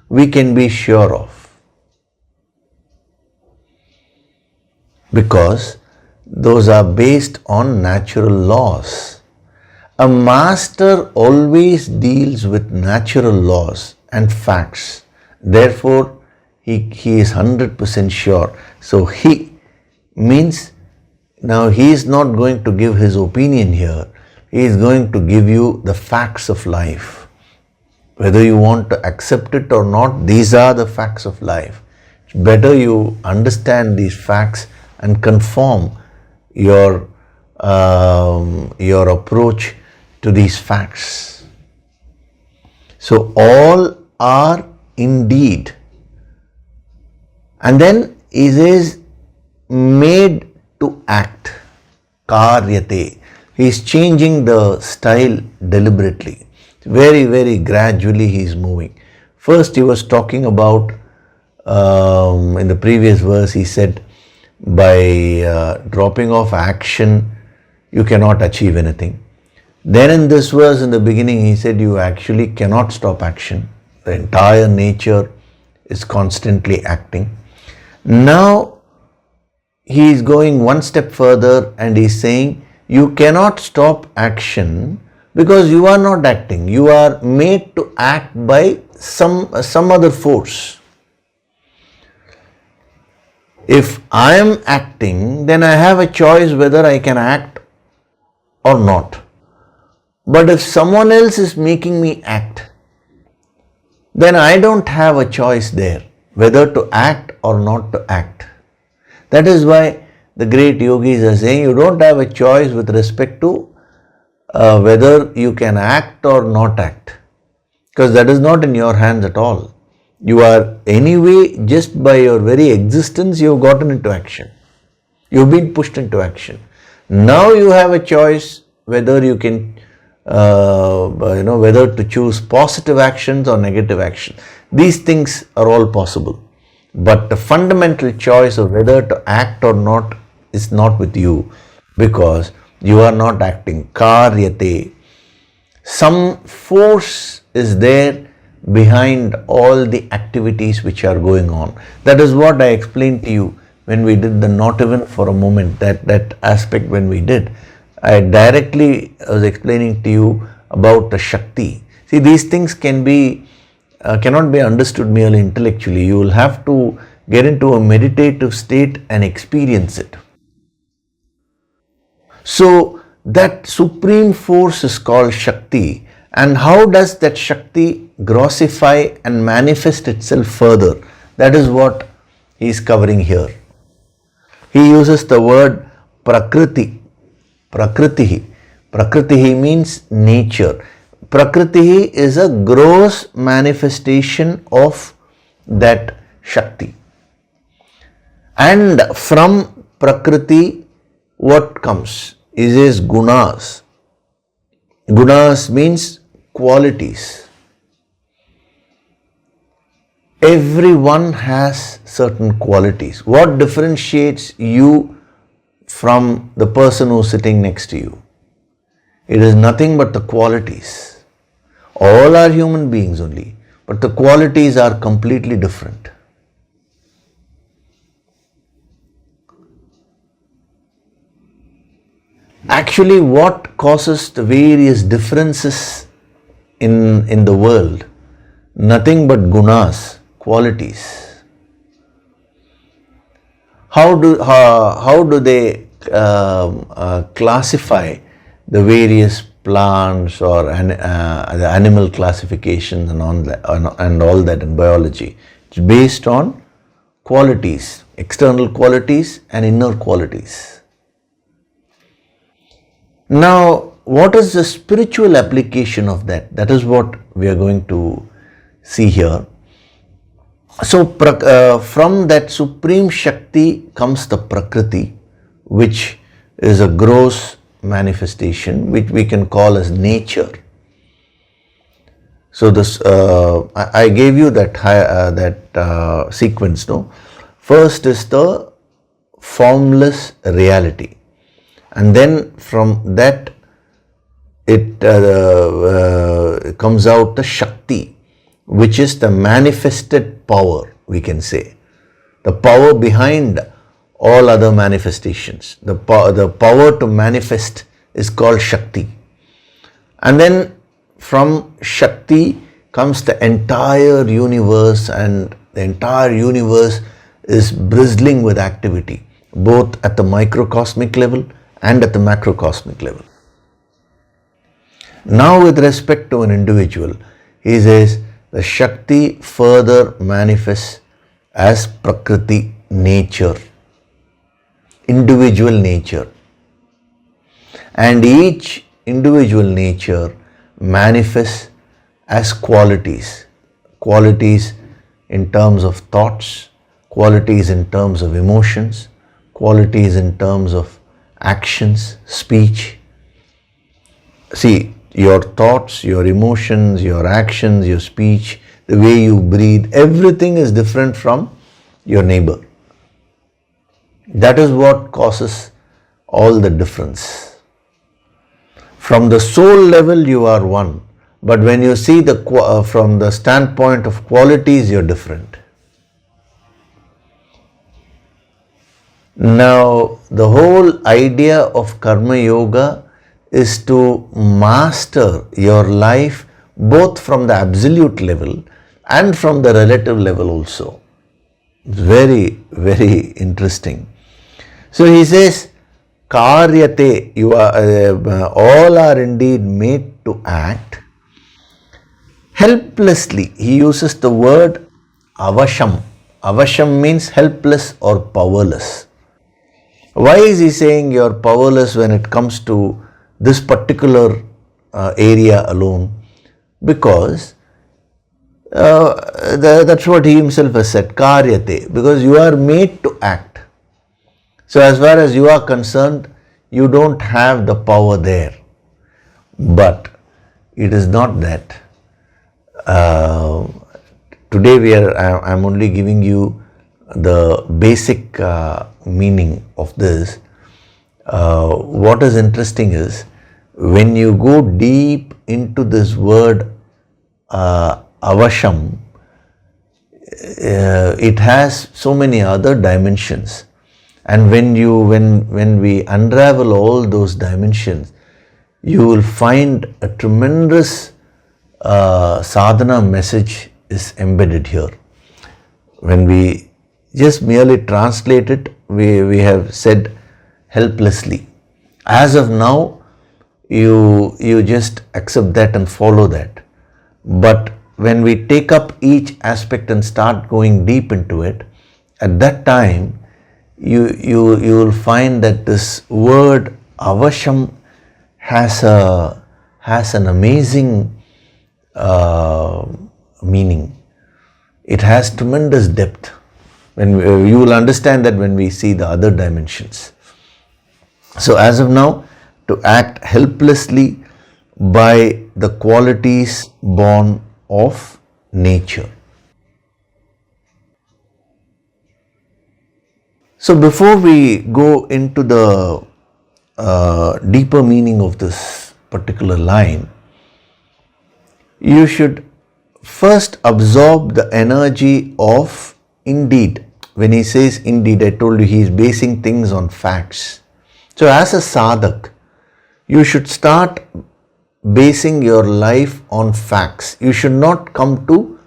we can be sure of. Because those are based on natural laws. A master always deals with natural laws and facts. Therefore, he is 100% sure. So he means now he is not going to give his opinion here. He is going to give you the facts of life. Whether you want to accept it or not, these are the facts of life. It's better you understand these facts and conform your approach to these facts. So all are indeed. And then it is made to act. Karyate. He is changing the style deliberately. Very, very gradually he is moving. First he was talking about, in the previous verse he said, by dropping off action, you cannot achieve anything. Then in this verse, in the beginning, he said you actually cannot stop action. The entire nature is constantly acting. Now, he is going one step further and he is saying you cannot stop action because you are not acting. You are made to act by some other force. If I am acting, then I have a choice whether I can act or not. But if someone else is making me act, then I don't have a choice there whether to act or not to act. That is why the great yogis are saying you don't have a choice with respect to whether you can act or not act, because that is not in your hands at all. You are anyway, just by your very existence, you have gotten into action. You have been pushed into action. Now you have a choice whether you can, whether to choose positive actions or negative action. These things are all possible. But the fundamental choice of whether to act or not is not with you, because you are not acting. Karyate. Some force is there behind all the activities which are going on. That is what I explained to you when we did the not even for a moment, that aspect when we did. I directly was explaining to you about the Shakti. See, these things cannot be understood merely intellectually. You will have to get into a meditative state and experience it. So that supreme force is called Shakti. And how does that Shakti grossify and manifest itself further? That is what he is covering here. He uses the word Prakriti. Prakritihi. Prakritihi means nature. Prakritihi is a gross manifestation of that Shakti. And from Prakriti, what comes? Is gunas. Gunas means qualities. Everyone has certain qualities. What differentiates you from the person who is sitting next to you? It is nothing but the qualities. All are human beings only, but the qualities are completely different. Actually, what causes the various differences in the world? Nothing but gunas, qualities. How do they classify the various plants or the animal classifications and all that in biology? It's based on qualities, external qualities and inner qualities. Now, what is the spiritual application of that? That is what we are going to see here. So, from that Supreme Shakti comes the Prakriti, which is a gross manifestation, which we can call as nature. So, this I gave you that sequence. No, first is the formless reality, and then from that it comes out the Shakti, which is the manifested power, we can say. The power behind all other manifestations. The power to manifest is called Shakti. And then from Shakti comes the entire universe, and the entire universe is bristling with activity, both at the microcosmic level and at the macrocosmic level. Now, with respect to an individual, he says the Shakti further manifests as Prakriti, nature, individual nature. And each individual nature manifests as qualities. Qualities in terms of thoughts, qualities in terms of emotions, qualities in terms of actions, speech. See, your thoughts, your emotions, your actions, your speech, the way you breathe, everything is different from your neighbor. That is what causes all the difference. From the soul level, you are one, but when you see from the standpoint of qualities, you are different. Now, the whole idea of Karma Yoga is to master your life both from the absolute level and from the relative level also. It's very, very interesting. So he says, Karyate, all are indeed made to act helplessly. He uses the word avasham. Avasham means helpless or powerless. Why is he saying you're powerless when it comes to this particular area alone? Because that's what he himself has said, Karyate, because you are made to act. So as far as you are concerned, you don't have the power there. But it is not that. Today I'm only giving you the basic meaning of this. What is interesting is, when you go deep into this word avasham, it has so many other dimensions, and when we unravel all those dimensions, you will find a tremendous sadhana message is embedded here. When we just merely translate it, we have said helplessly. As of now, you just accept that and follow that. But when we take up each aspect and start going deep into it, at that time you will find that this word avasham has an amazing meaning. It has tremendous depth. When you will understand that when we see the other dimensions. So as of now, to act helplessly by the qualities born of nature. So before we go into the deeper meaning of this particular line, you should first absorb the energy of indeed. When he says indeed, I told you he is basing things on facts. So as a sadhak, you should start basing your life on facts. You should not come to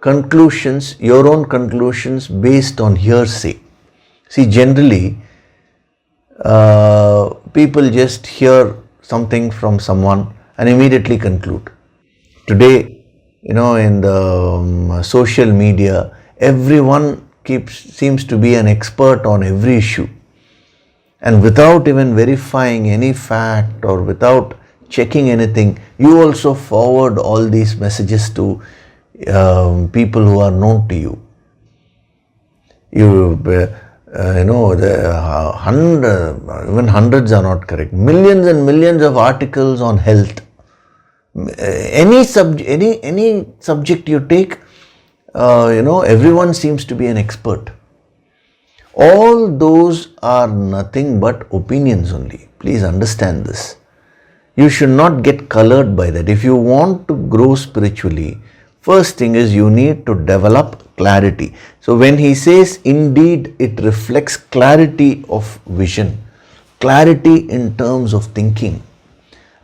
conclusions, your own conclusions based on hearsay. See, generally, people just hear something from someone and immediately conclude. Today, in the social media, everyone seems to be an expert on every issue. And without even verifying any fact or without checking anything. You also forward all these messages to people who are known to you. Even hundreds are not correct. Millions and millions of articles on health. Any subject you take, everyone seems to be an expert. All those are nothing but opinions only. Please understand this. You should not get colored by that. If you want to grow spiritually, first thing is you need to develop clarity. So when he says indeed, it reflects clarity of vision, clarity in terms of thinking.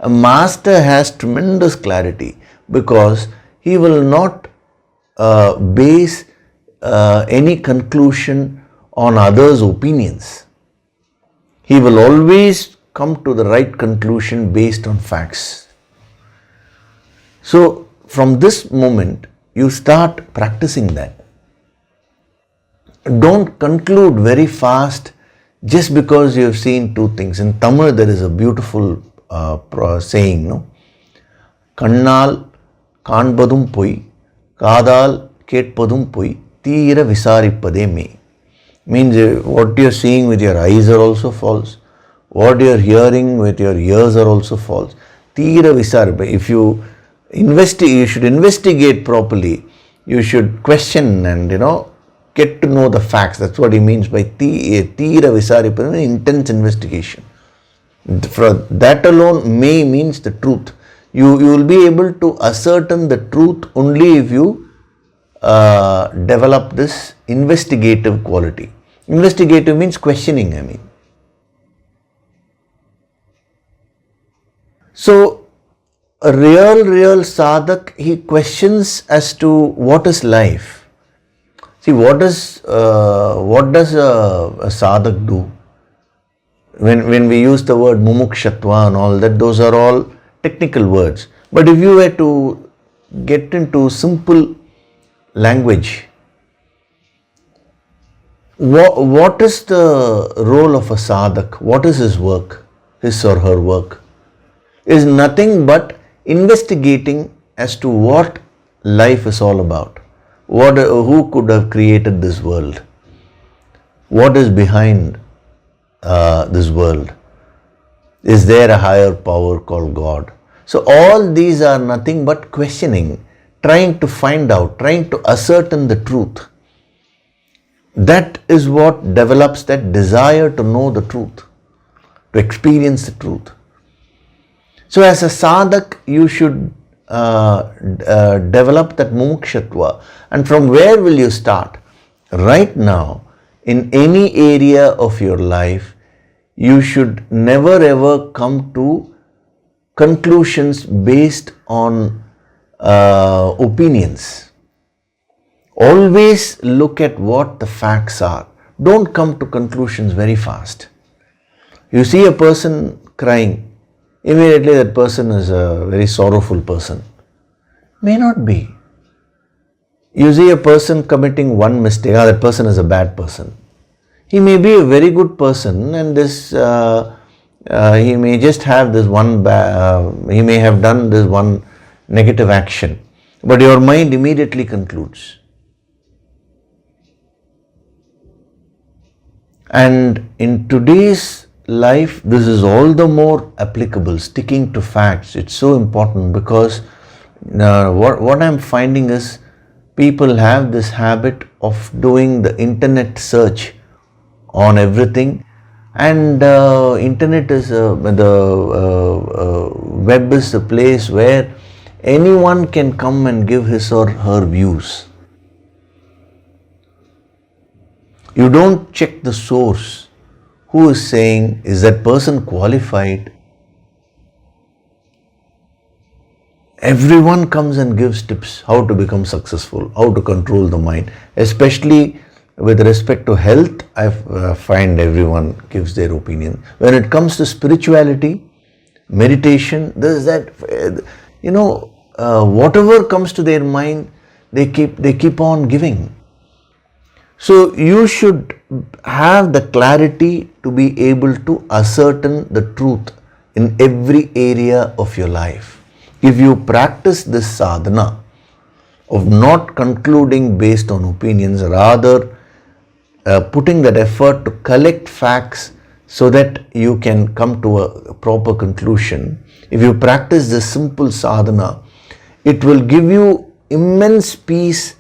A master has tremendous clarity because he will not base any conclusion on others' opinions. He will always come to the right conclusion based on facts. So from this moment, you start practicing that. Don't conclude very fast just because you have seen two things. In Tamil, there is a beautiful saying, no? Kannal kaanbadum poi, kadal ketpadum poi, theera visarippade me. Means what you are seeing with your eyes are also false. What you are hearing with your ears are also false. Theera visarippade. If you investigate, you should investigate properly. You should question and get to know the facts. That's what he means by theera visarippade, intense investigation. For that alone, may means the truth. You will be able to ascertain the truth only if you develop this investigative quality. Investigative means questioning, I mean. So, a real sadhak, he questions as to what is life. See, what does a sadhak do? When we use the word mumukshatva and all that, those are all technical words. But if you were to get into simple language, what is the role of a sadhak? What is his work, his or her work? Is nothing but investigating as to what life is all about. Who could have created this world? What is behind this world? Is there a higher power called God? So all these are nothing but questioning, trying to find out, trying to ascertain the truth. That is what develops that desire to know the truth, to experience the truth. So as a sadhak, you should develop that mumukshatva. And from where will you start? Right now, in any area of your life, you should never ever come to conclusions based on opinions. Always look at what the facts are. Don't come to conclusions very fast. You see a person crying, immediately that person is a very sorrowful person. May not be. You see a person committing one mistake, that person is a bad person. He may be a very good person, and he may just have this one he may have done this one negative action, but your mind immediately concludes. And in today's life, this is all the more applicable, sticking to facts. It's so important because what I'm finding is people have this habit of doing the internet search on everything, and internet is the web is a place where anyone can come and give his or her views. You don't check the source. Who is saying, is that person qualified? Everyone comes and gives tips how to become successful, how to control the mind. Especially with respect to health, I find everyone gives their opinion. When it comes to spirituality, meditation, there's that, whatever comes to their mind, they keep on giving. So you should have the clarity to be able to ascertain the truth in every area of your life. If you practice this sadhana of not concluding based on opinions, rather putting that effort to collect facts so that you can come to a proper conclusion, if you practice this simple sadhana, it will give you immense peace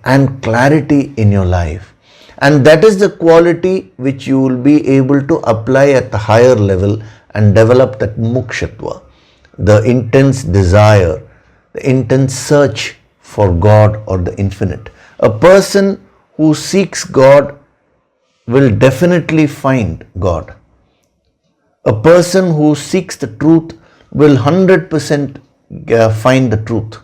and clarity in your life. And that is the quality which you will be able to apply at the higher level and develop that mukshatva, the intense desire, the intense search for God or the infinite. A person who seeks God will definitely find God. A person who seeks the truth will 100% find the truth.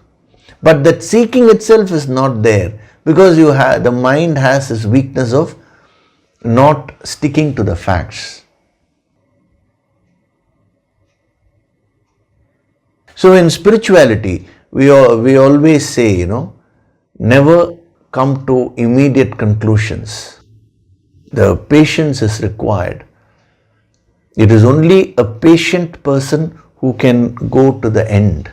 But that seeking itself is not there, because the mind has this weakness of not sticking to the facts. So in spirituality, we always say, never come to immediate conclusions. The patience is required. It is only a patient person who can go to the end.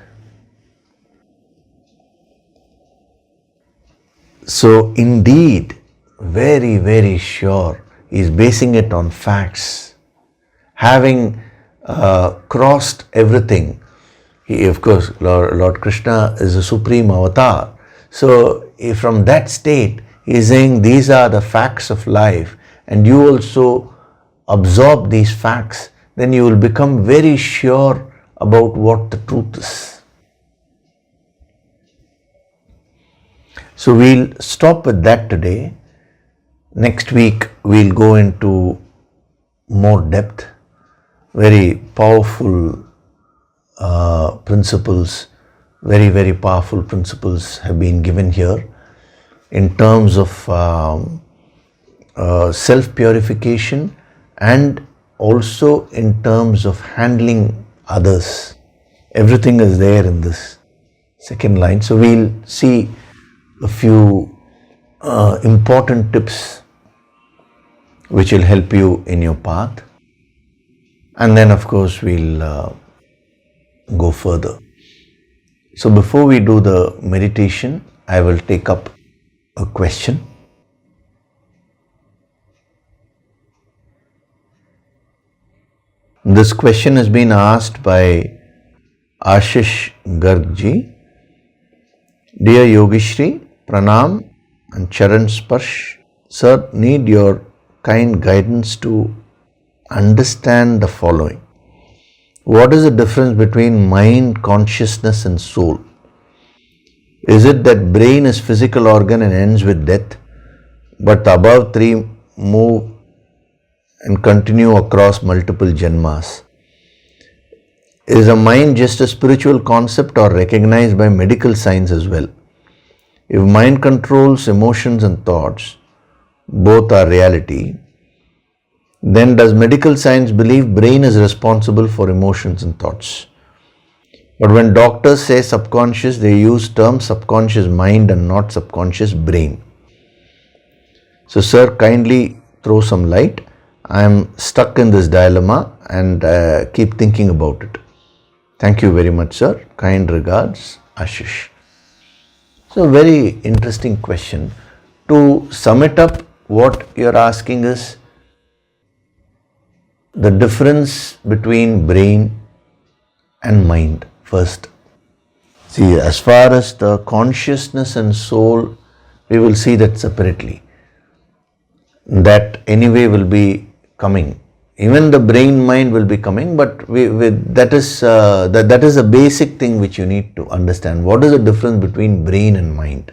So indeed, very, very sure, he is basing it on facts. Having crossed everything, of course, Lord Krishna is a supreme avatar. So from that state, he is saying these are the facts of life, and you also absorb these facts, then you will become very sure about what the truth is. So we'll stop with that today. Next week we'll go into more depth, very powerful principles, very, very powerful principles have been given here in terms of self-purification and also in terms of handling others. Everything is there in this second line. So we'll see a few important tips which will help you in your path, and then of course we'll go further. So before we do the meditation, I will take up a question. This question has been asked by Ashish Gargji. Dear Yogishri, Pranam and Charan Sparsh, sir, need your kind guidance to understand the following. What is the difference between mind, consciousness and soul? Is it that brain is physical organ and ends with death, but the above three move and continue across multiple janmas? Is the mind just a spiritual concept or recognized by medical science as well? If mind controls emotions and thoughts, both are reality, then does medical science believe brain is responsible for emotions and thoughts? But when doctors say subconscious, they use term subconscious mind and not subconscious brain. So sir, kindly throw some light. I am stuck in this dilemma and keep thinking about it. Thank you very much, sir. Kind regards, Ashish. So very interesting question. To sum it up, what you're asking is the difference between brain and mind first. See, as far as the consciousness and soul, we will see that separately. That anyway will be coming. Even the brain mind will be coming, but that is a basic thing which you need to understand. What is the difference between brain and mind?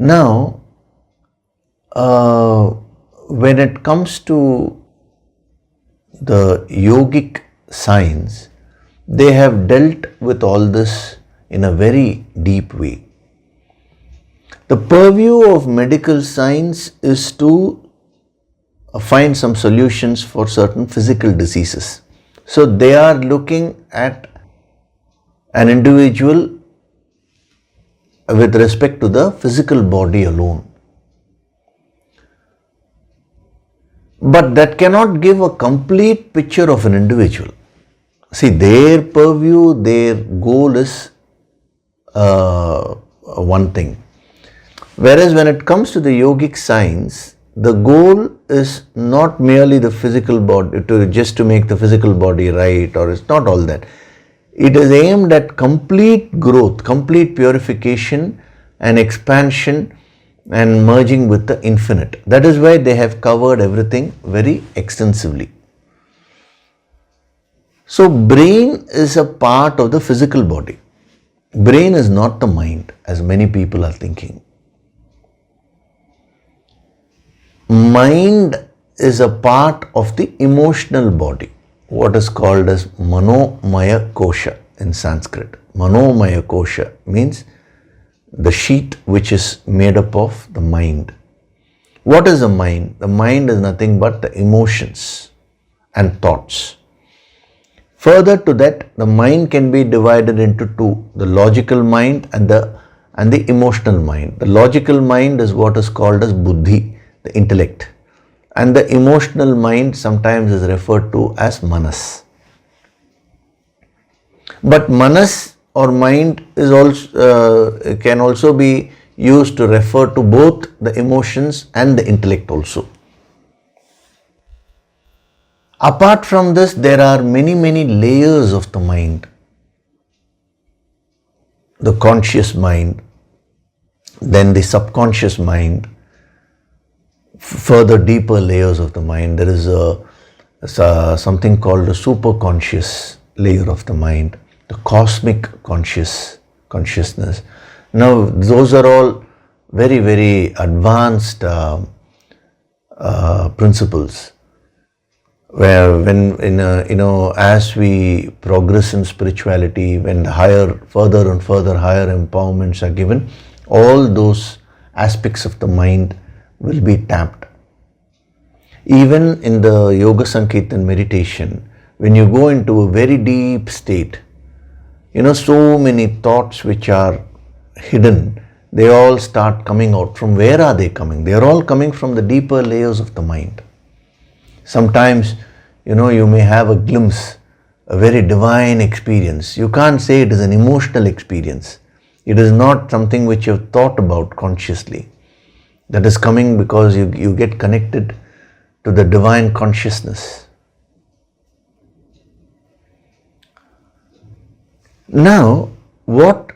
Now, when it comes to the yogic science, they have dealt with all this in a very deep way. The purview of medical science is to find some solutions for certain physical diseases. So they are looking at an individual with respect to the physical body alone. But that cannot give a complete picture of an individual. See, their purview, their goal is one thing. Whereas when it comes to the yogic science, the goal is not merely the physical body, just to make the physical body right, or it's not all that. It is aimed at complete growth, complete purification and expansion and merging with the infinite. That is why they have covered everything very extensively. So brain is a part of the physical body. Brain is not the mind, as many people are thinking. Mind is a part of the emotional body, what is called as Manomaya Kosha in Sanskrit. Manomaya Kosha means the sheet which is made up of the mind. What is the mind? The mind is nothing but the emotions and thoughts. Further to that, the mind can be divided into two, the logical mind and the emotional mind. The logical mind is what is called as buddhi, the intellect, and the emotional mind sometimes is referred to as manas. But manas or mind is also can also be used to refer to both the emotions and the intellect also. Apart from this, there are many layers of the mind. The conscious mind, then the subconscious mind, further deeper layers of the mind. There is something called the superconscious layer of the mind, the cosmic consciousness. Now, those are all very advanced principles, where as we progress in spirituality, when further and further higher empowerments are given, all those aspects of the mind will be tapped. Even in the Yoga Sankirtan meditation, when you go into a very deep state, so many thoughts which are hidden, they all start coming out. From where are they coming? They are all coming from the deeper layers of the mind. Sometimes, you may have a glimpse, a very divine experience. You can't say it is an emotional experience. It is not something which you have thought about consciously. That is coming because you get connected to the divine consciousness. Now, what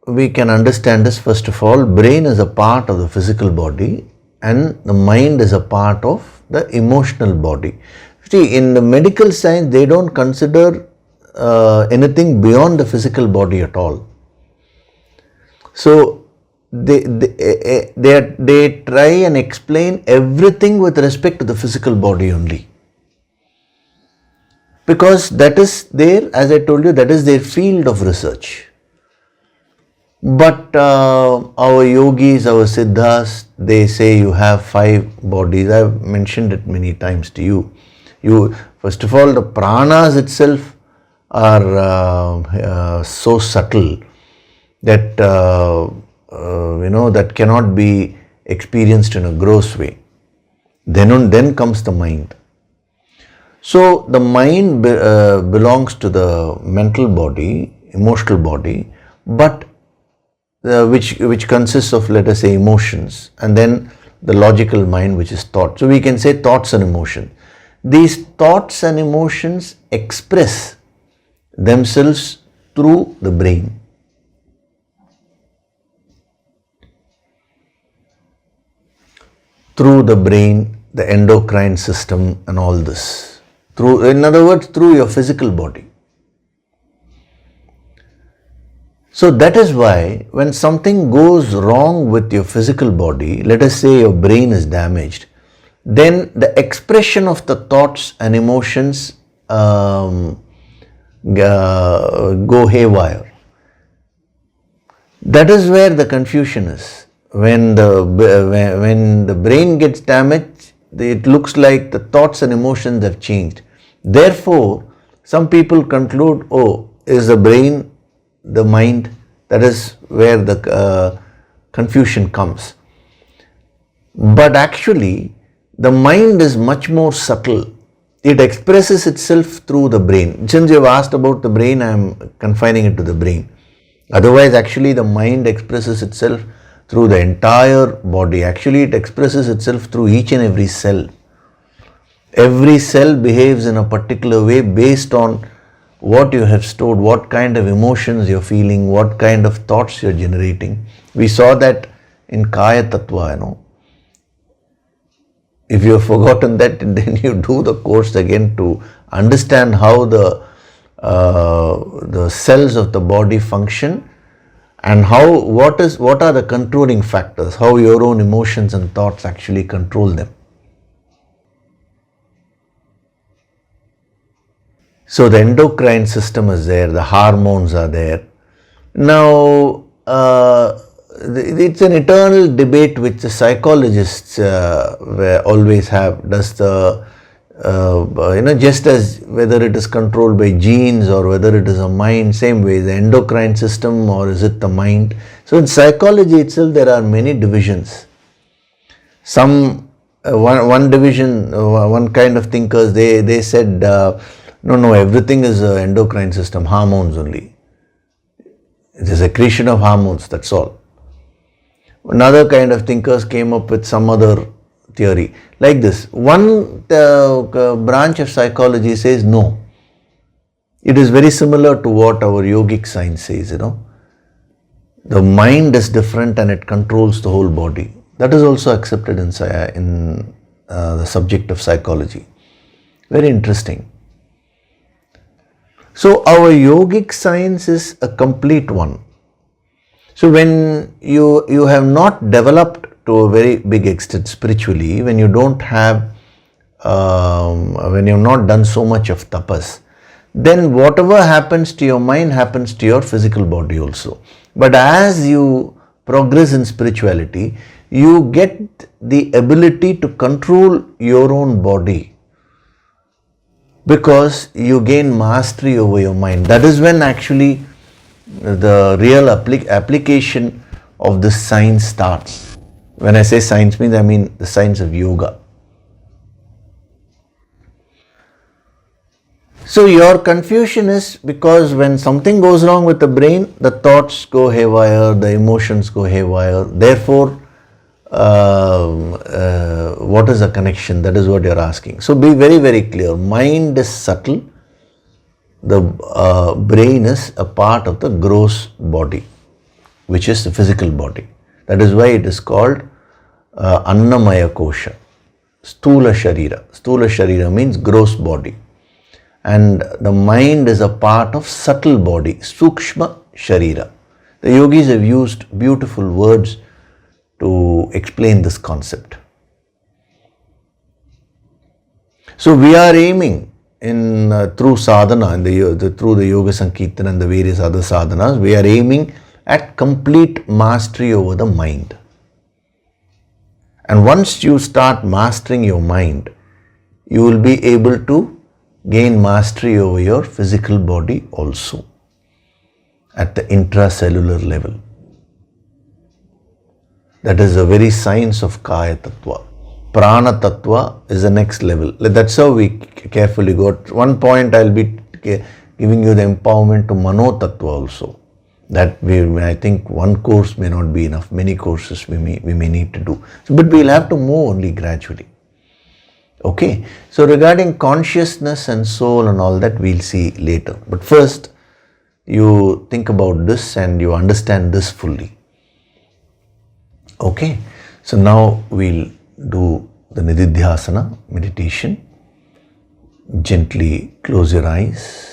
we can understand is, first of all, brain is a part of the physical body and the mind is a part of the emotional body. See, in the medical science, they don't consider anything beyond the physical body at all. So, they try and explain everything with respect to the physical body only. Because that is as I told you, that is their field of research. But our yogis, our siddhas, they say you have 5 bodies. I've mentioned it many times to you. First of all, the pranas itself are so subtle that that cannot be experienced in a gross way. Then comes the mind. So the mind belongs to the mental body, emotional body, but which consists of, let us say, emotions, and then the logical mind, which is thought. So we can say thoughts and emotions. These thoughts and emotions express themselves through the brain. Through the brain, the endocrine system and all this. In other words, through your physical body. So that is why when something goes wrong with your physical body, let us say your brain is damaged, then the expression of the thoughts and emotions go haywire. That is where the confusion is. When the brain gets damaged, it looks like the thoughts and emotions have changed. Therefore, some people conclude, is the brain the mind? That is where the confusion comes. But actually, The mind is much more subtle. It expresses itself through the brain. Since you have asked about the brain, I am confining it to the brain. Otherwise, actually, the mind expresses itself through the entire body. Actually, it expresses itself through each and every cell. Every cell behaves in a particular way based on what you have stored, what kind of emotions you're feeling, what kind of thoughts you're generating. We saw that in Kaya Tattva, If you have forgotten that, then you do the course again to understand how the cells of the body function and what are the controlling factors, how your own emotions and thoughts actually control them. So the endocrine system is there, the hormones are there. Now, it's an eternal debate which the psychologists always have. Does the, just as whether it is controlled by genes or whether it is a mind, same way, the endocrine system or is it the mind? So in psychology itself, there are many divisions. One division, one kind of thinkers, they said, no, everything is endocrine system, hormones only. It is a secretion of hormones, that's all. Another kind of thinkers came up with some other theory. Like this, one branch of psychology says no. It is very similar to what our yogic science says, The mind is different and it controls the whole body. That is also accepted in the subject of psychology. Very interesting. So our yogic science is a complete one. So when you have not developed to a very big extent spiritually, when you don't have, when you have not done so much of tapas, then whatever happens to your mind happens to your physical body also. But as you progress in spirituality, you get the ability to control your own body because you gain mastery over your mind. That is when actually the real application of this science starts. When I say science means I mean the science of yoga. So your confusion is because when something goes wrong with the brain, the thoughts go haywire, the emotions go haywire. Therefore, what is the connection? That is what you're asking. So be very, very clear. Mind is subtle. The brain is a part of the gross body, which is the physical body. That is why it is called Annamaya Kosha, Stula Sharira. Stula Sharira means gross body. And the mind is a part of subtle body, Sukshma Sharira. The yogis have used beautiful words to explain this concept. So we are aiming through sadhana, through the yoga sankirtana and the various other sadhanas, we are aiming at complete mastery over the mind. And once you start mastering your mind, you will be able to gain mastery over your physical body also at the intracellular level. That is the very science of Kaya Tattva. Prana Tattva is the next level. That's how we carefully got. One point I'll be giving you the empowerment to Mano Tattva also. That I think one course may not be enough. Many courses we may need to do. But we'll have to move only gradually. Okay. So regarding consciousness and soul and all that, we'll see later. But first, you think about this and you understand this fully. Okay. So now we'll do the Nididhyasana meditation. Gently close your eyes.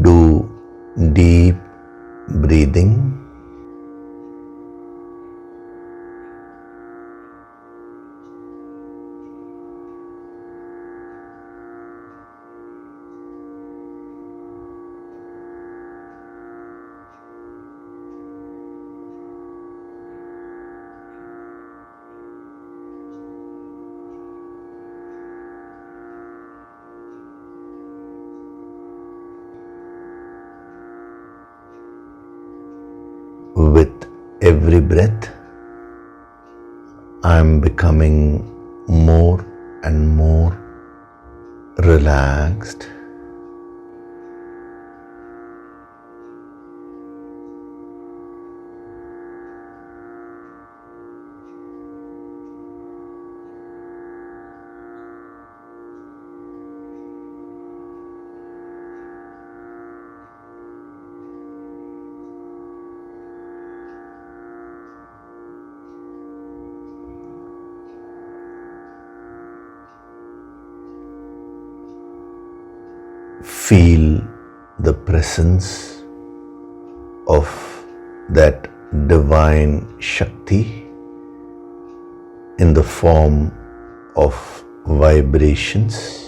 Do deep breathing. every breath, I am becoming more and more relaxed. Feel the presence of that divine Shakti in the form of vibrations.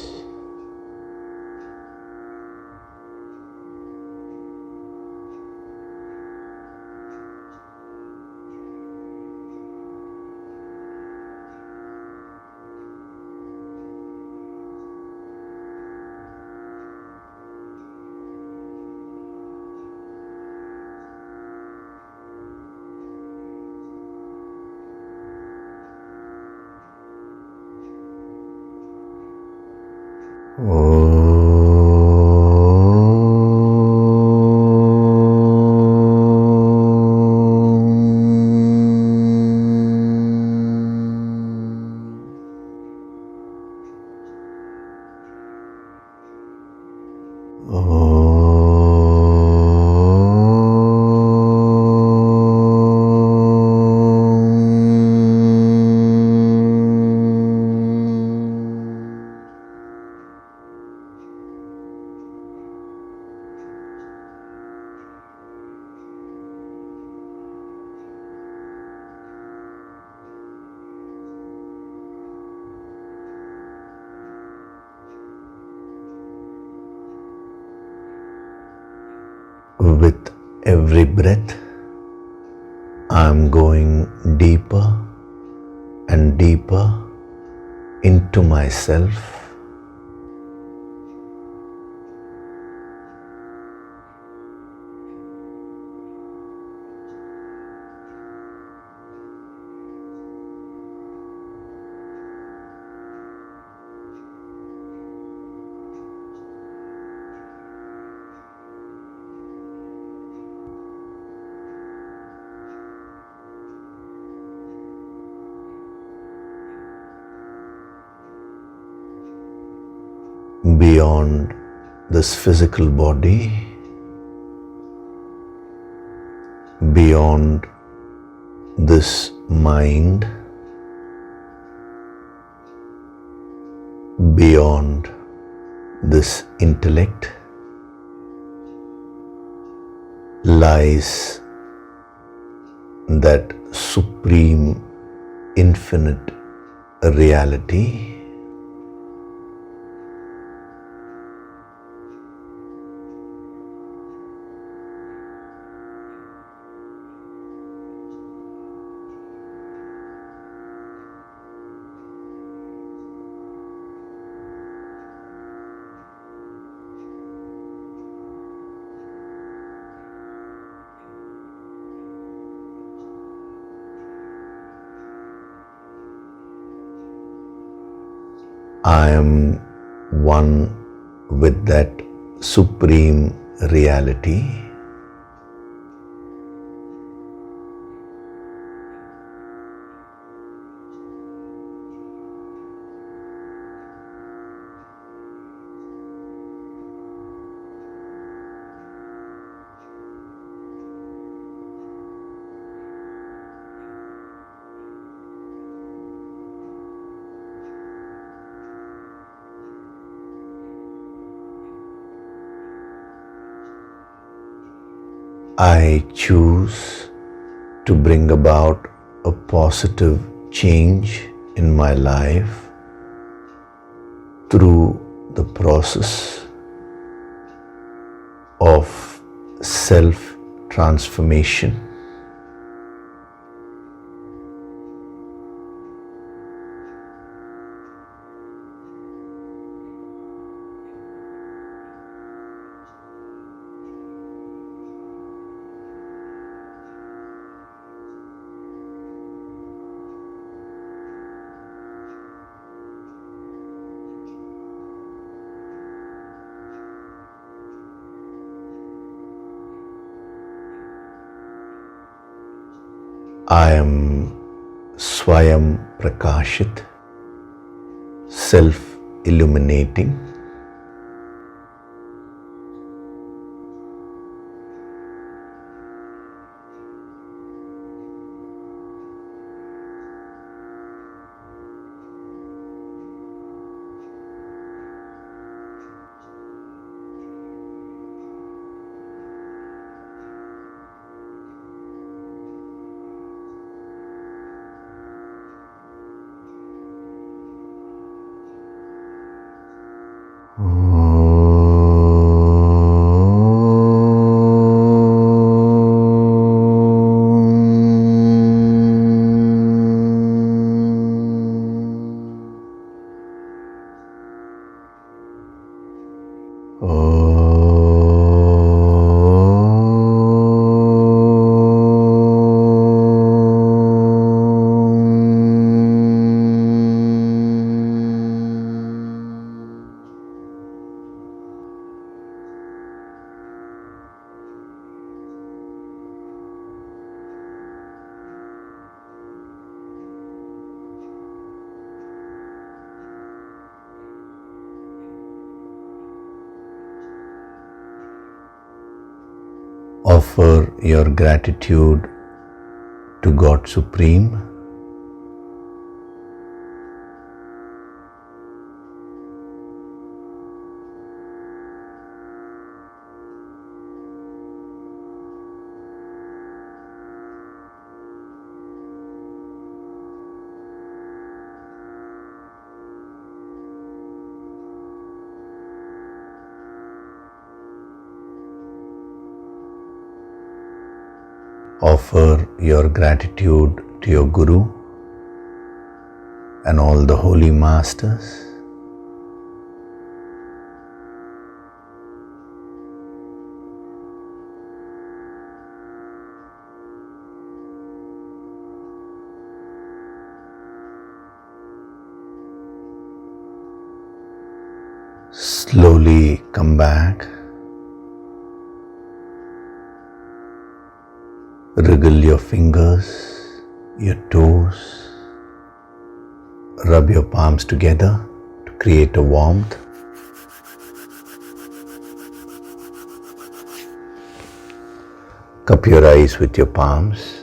With every breath, I am going deeper and deeper into myself. Beyond this physical body, beyond this mind, beyond this intellect, lies that supreme infinite reality. I am one with that supreme reality. I choose to bring about a positive change in my life through the process of self-transformation. I am Swayam Prakashit, self-illuminating. Offer your gratitude to God Supreme. Offer your gratitude to your Guru and all the holy masters. Slowly come back. Wriggle your fingers, your toes. Rub your palms together to create a warmth. Cup your eyes with your palms.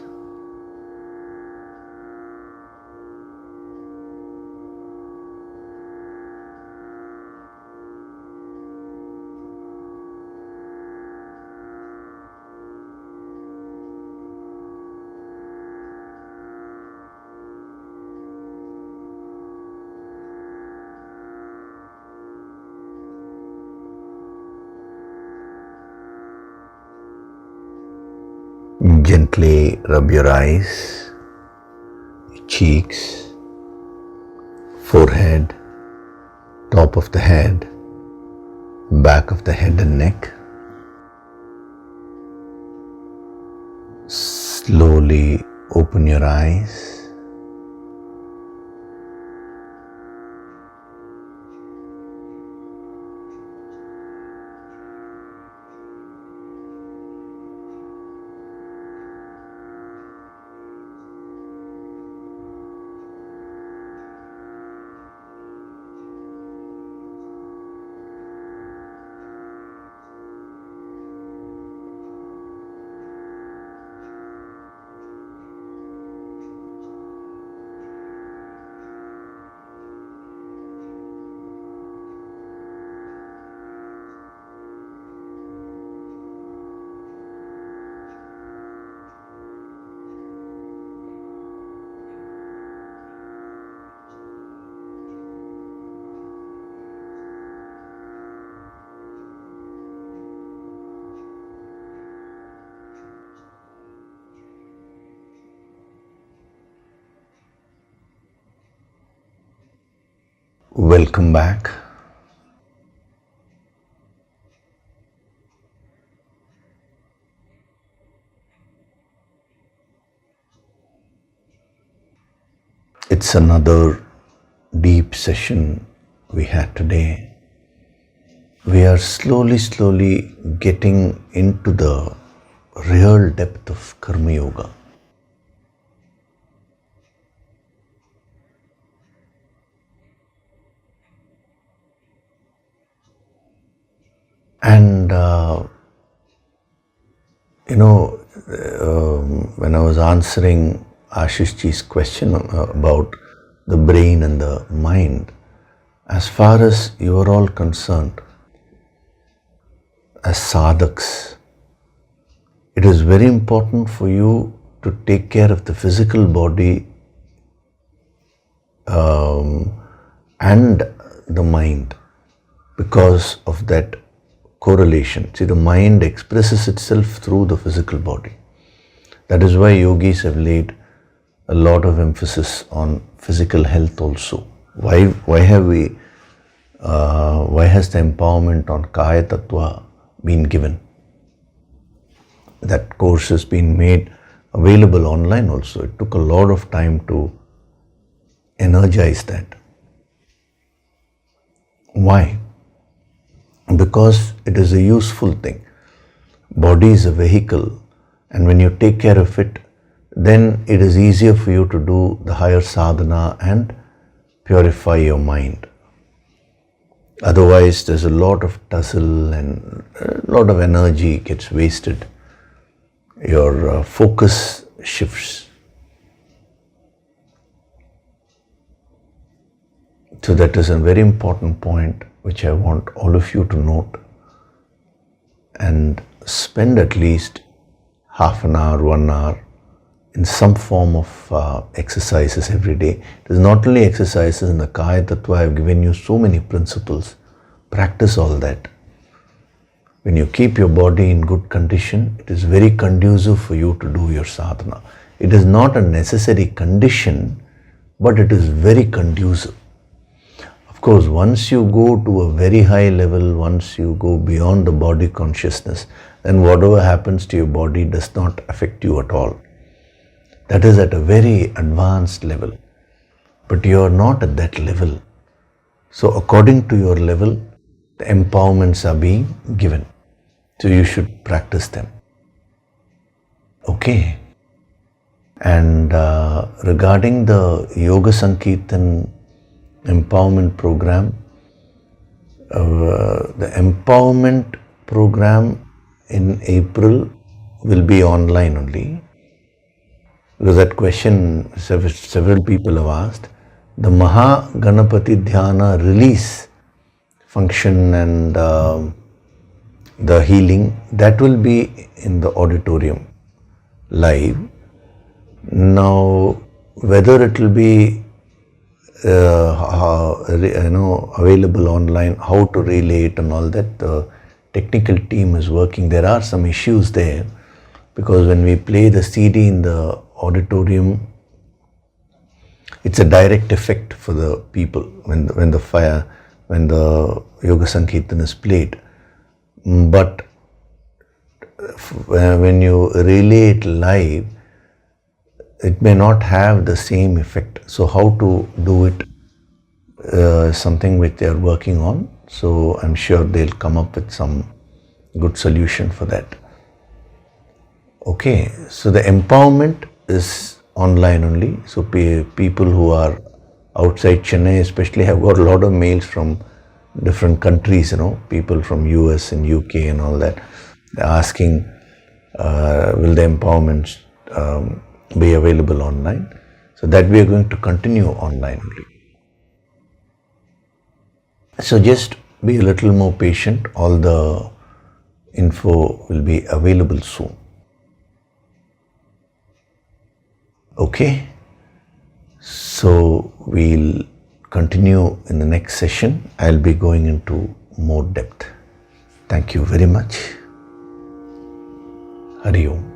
Gently rub your eyes, cheeks, forehead, top of the head, back of the head and neck. Slowly open your eyes. Welcome back. It's another deep session we had today. We are slowly getting into the real depth of Karma Yoga. And when I was answering Ashishji's question about the brain and the mind, as far as you are all concerned, as sadhaks, it is very important for you to take care of the physical body and the mind because of that correlation. See, the mind expresses itself through the physical body. That is why yogis have laid a lot of emphasis on physical health also. Why has the empowerment on Kaya Tattva been given? That course has been made available online also. It took a lot of time to energize that. Why? Because it is a useful thing. Body is a vehicle, and when you take care of it, then it is easier for you to do the higher sadhana and purify your mind. Otherwise, there's a lot of tussle and a lot of energy gets wasted. Your focus shifts. So that is a very important point which I want all of you to note and spend at least half an hour, 1 hour in some form of exercises every day. It is not only exercises in the Kaya Tattva. I have given you so many principles. Practice all that. When you keep your body in good condition, it is very conducive for you to do your sadhana. It is not a necessary condition, but it is very conducive. Of course, once you go to a very high level, once you go beyond the body consciousness, then whatever happens to your body does not affect you at all. That is at a very advanced level. But you are not at that level. So according to your level, the empowerments are being given. So you should practice them. Okay. And regarding the Yoga Sankirtan empowerment program, the empowerment program in April will be online only. Because that question several people have asked. The Maha Ganapati Dhyana release function and the healing, that will be in the auditorium live. Now, whether it will be available online, how to relay it and all that, the technical team is working. There are some issues there because when we play the CD in the auditorium, it's a direct effect for the people when the Yoga Sankirtan is played. But when you relay it live, it may not have the same effect. So how to do it something which they are working on. So I'm sure they'll come up with some good solution for that. Okay, so the empowerment is online only. So people who are outside Chennai especially have got a lot of mails from different countries, people from US and UK and all that. They're asking, will the empowerments be available online? So that we are going to continue online only. So just be a little more patient. All the info will be available soon. Okay, so we'll continue in the next session. I'll be going into more depth. Thank you very much. Hari Om.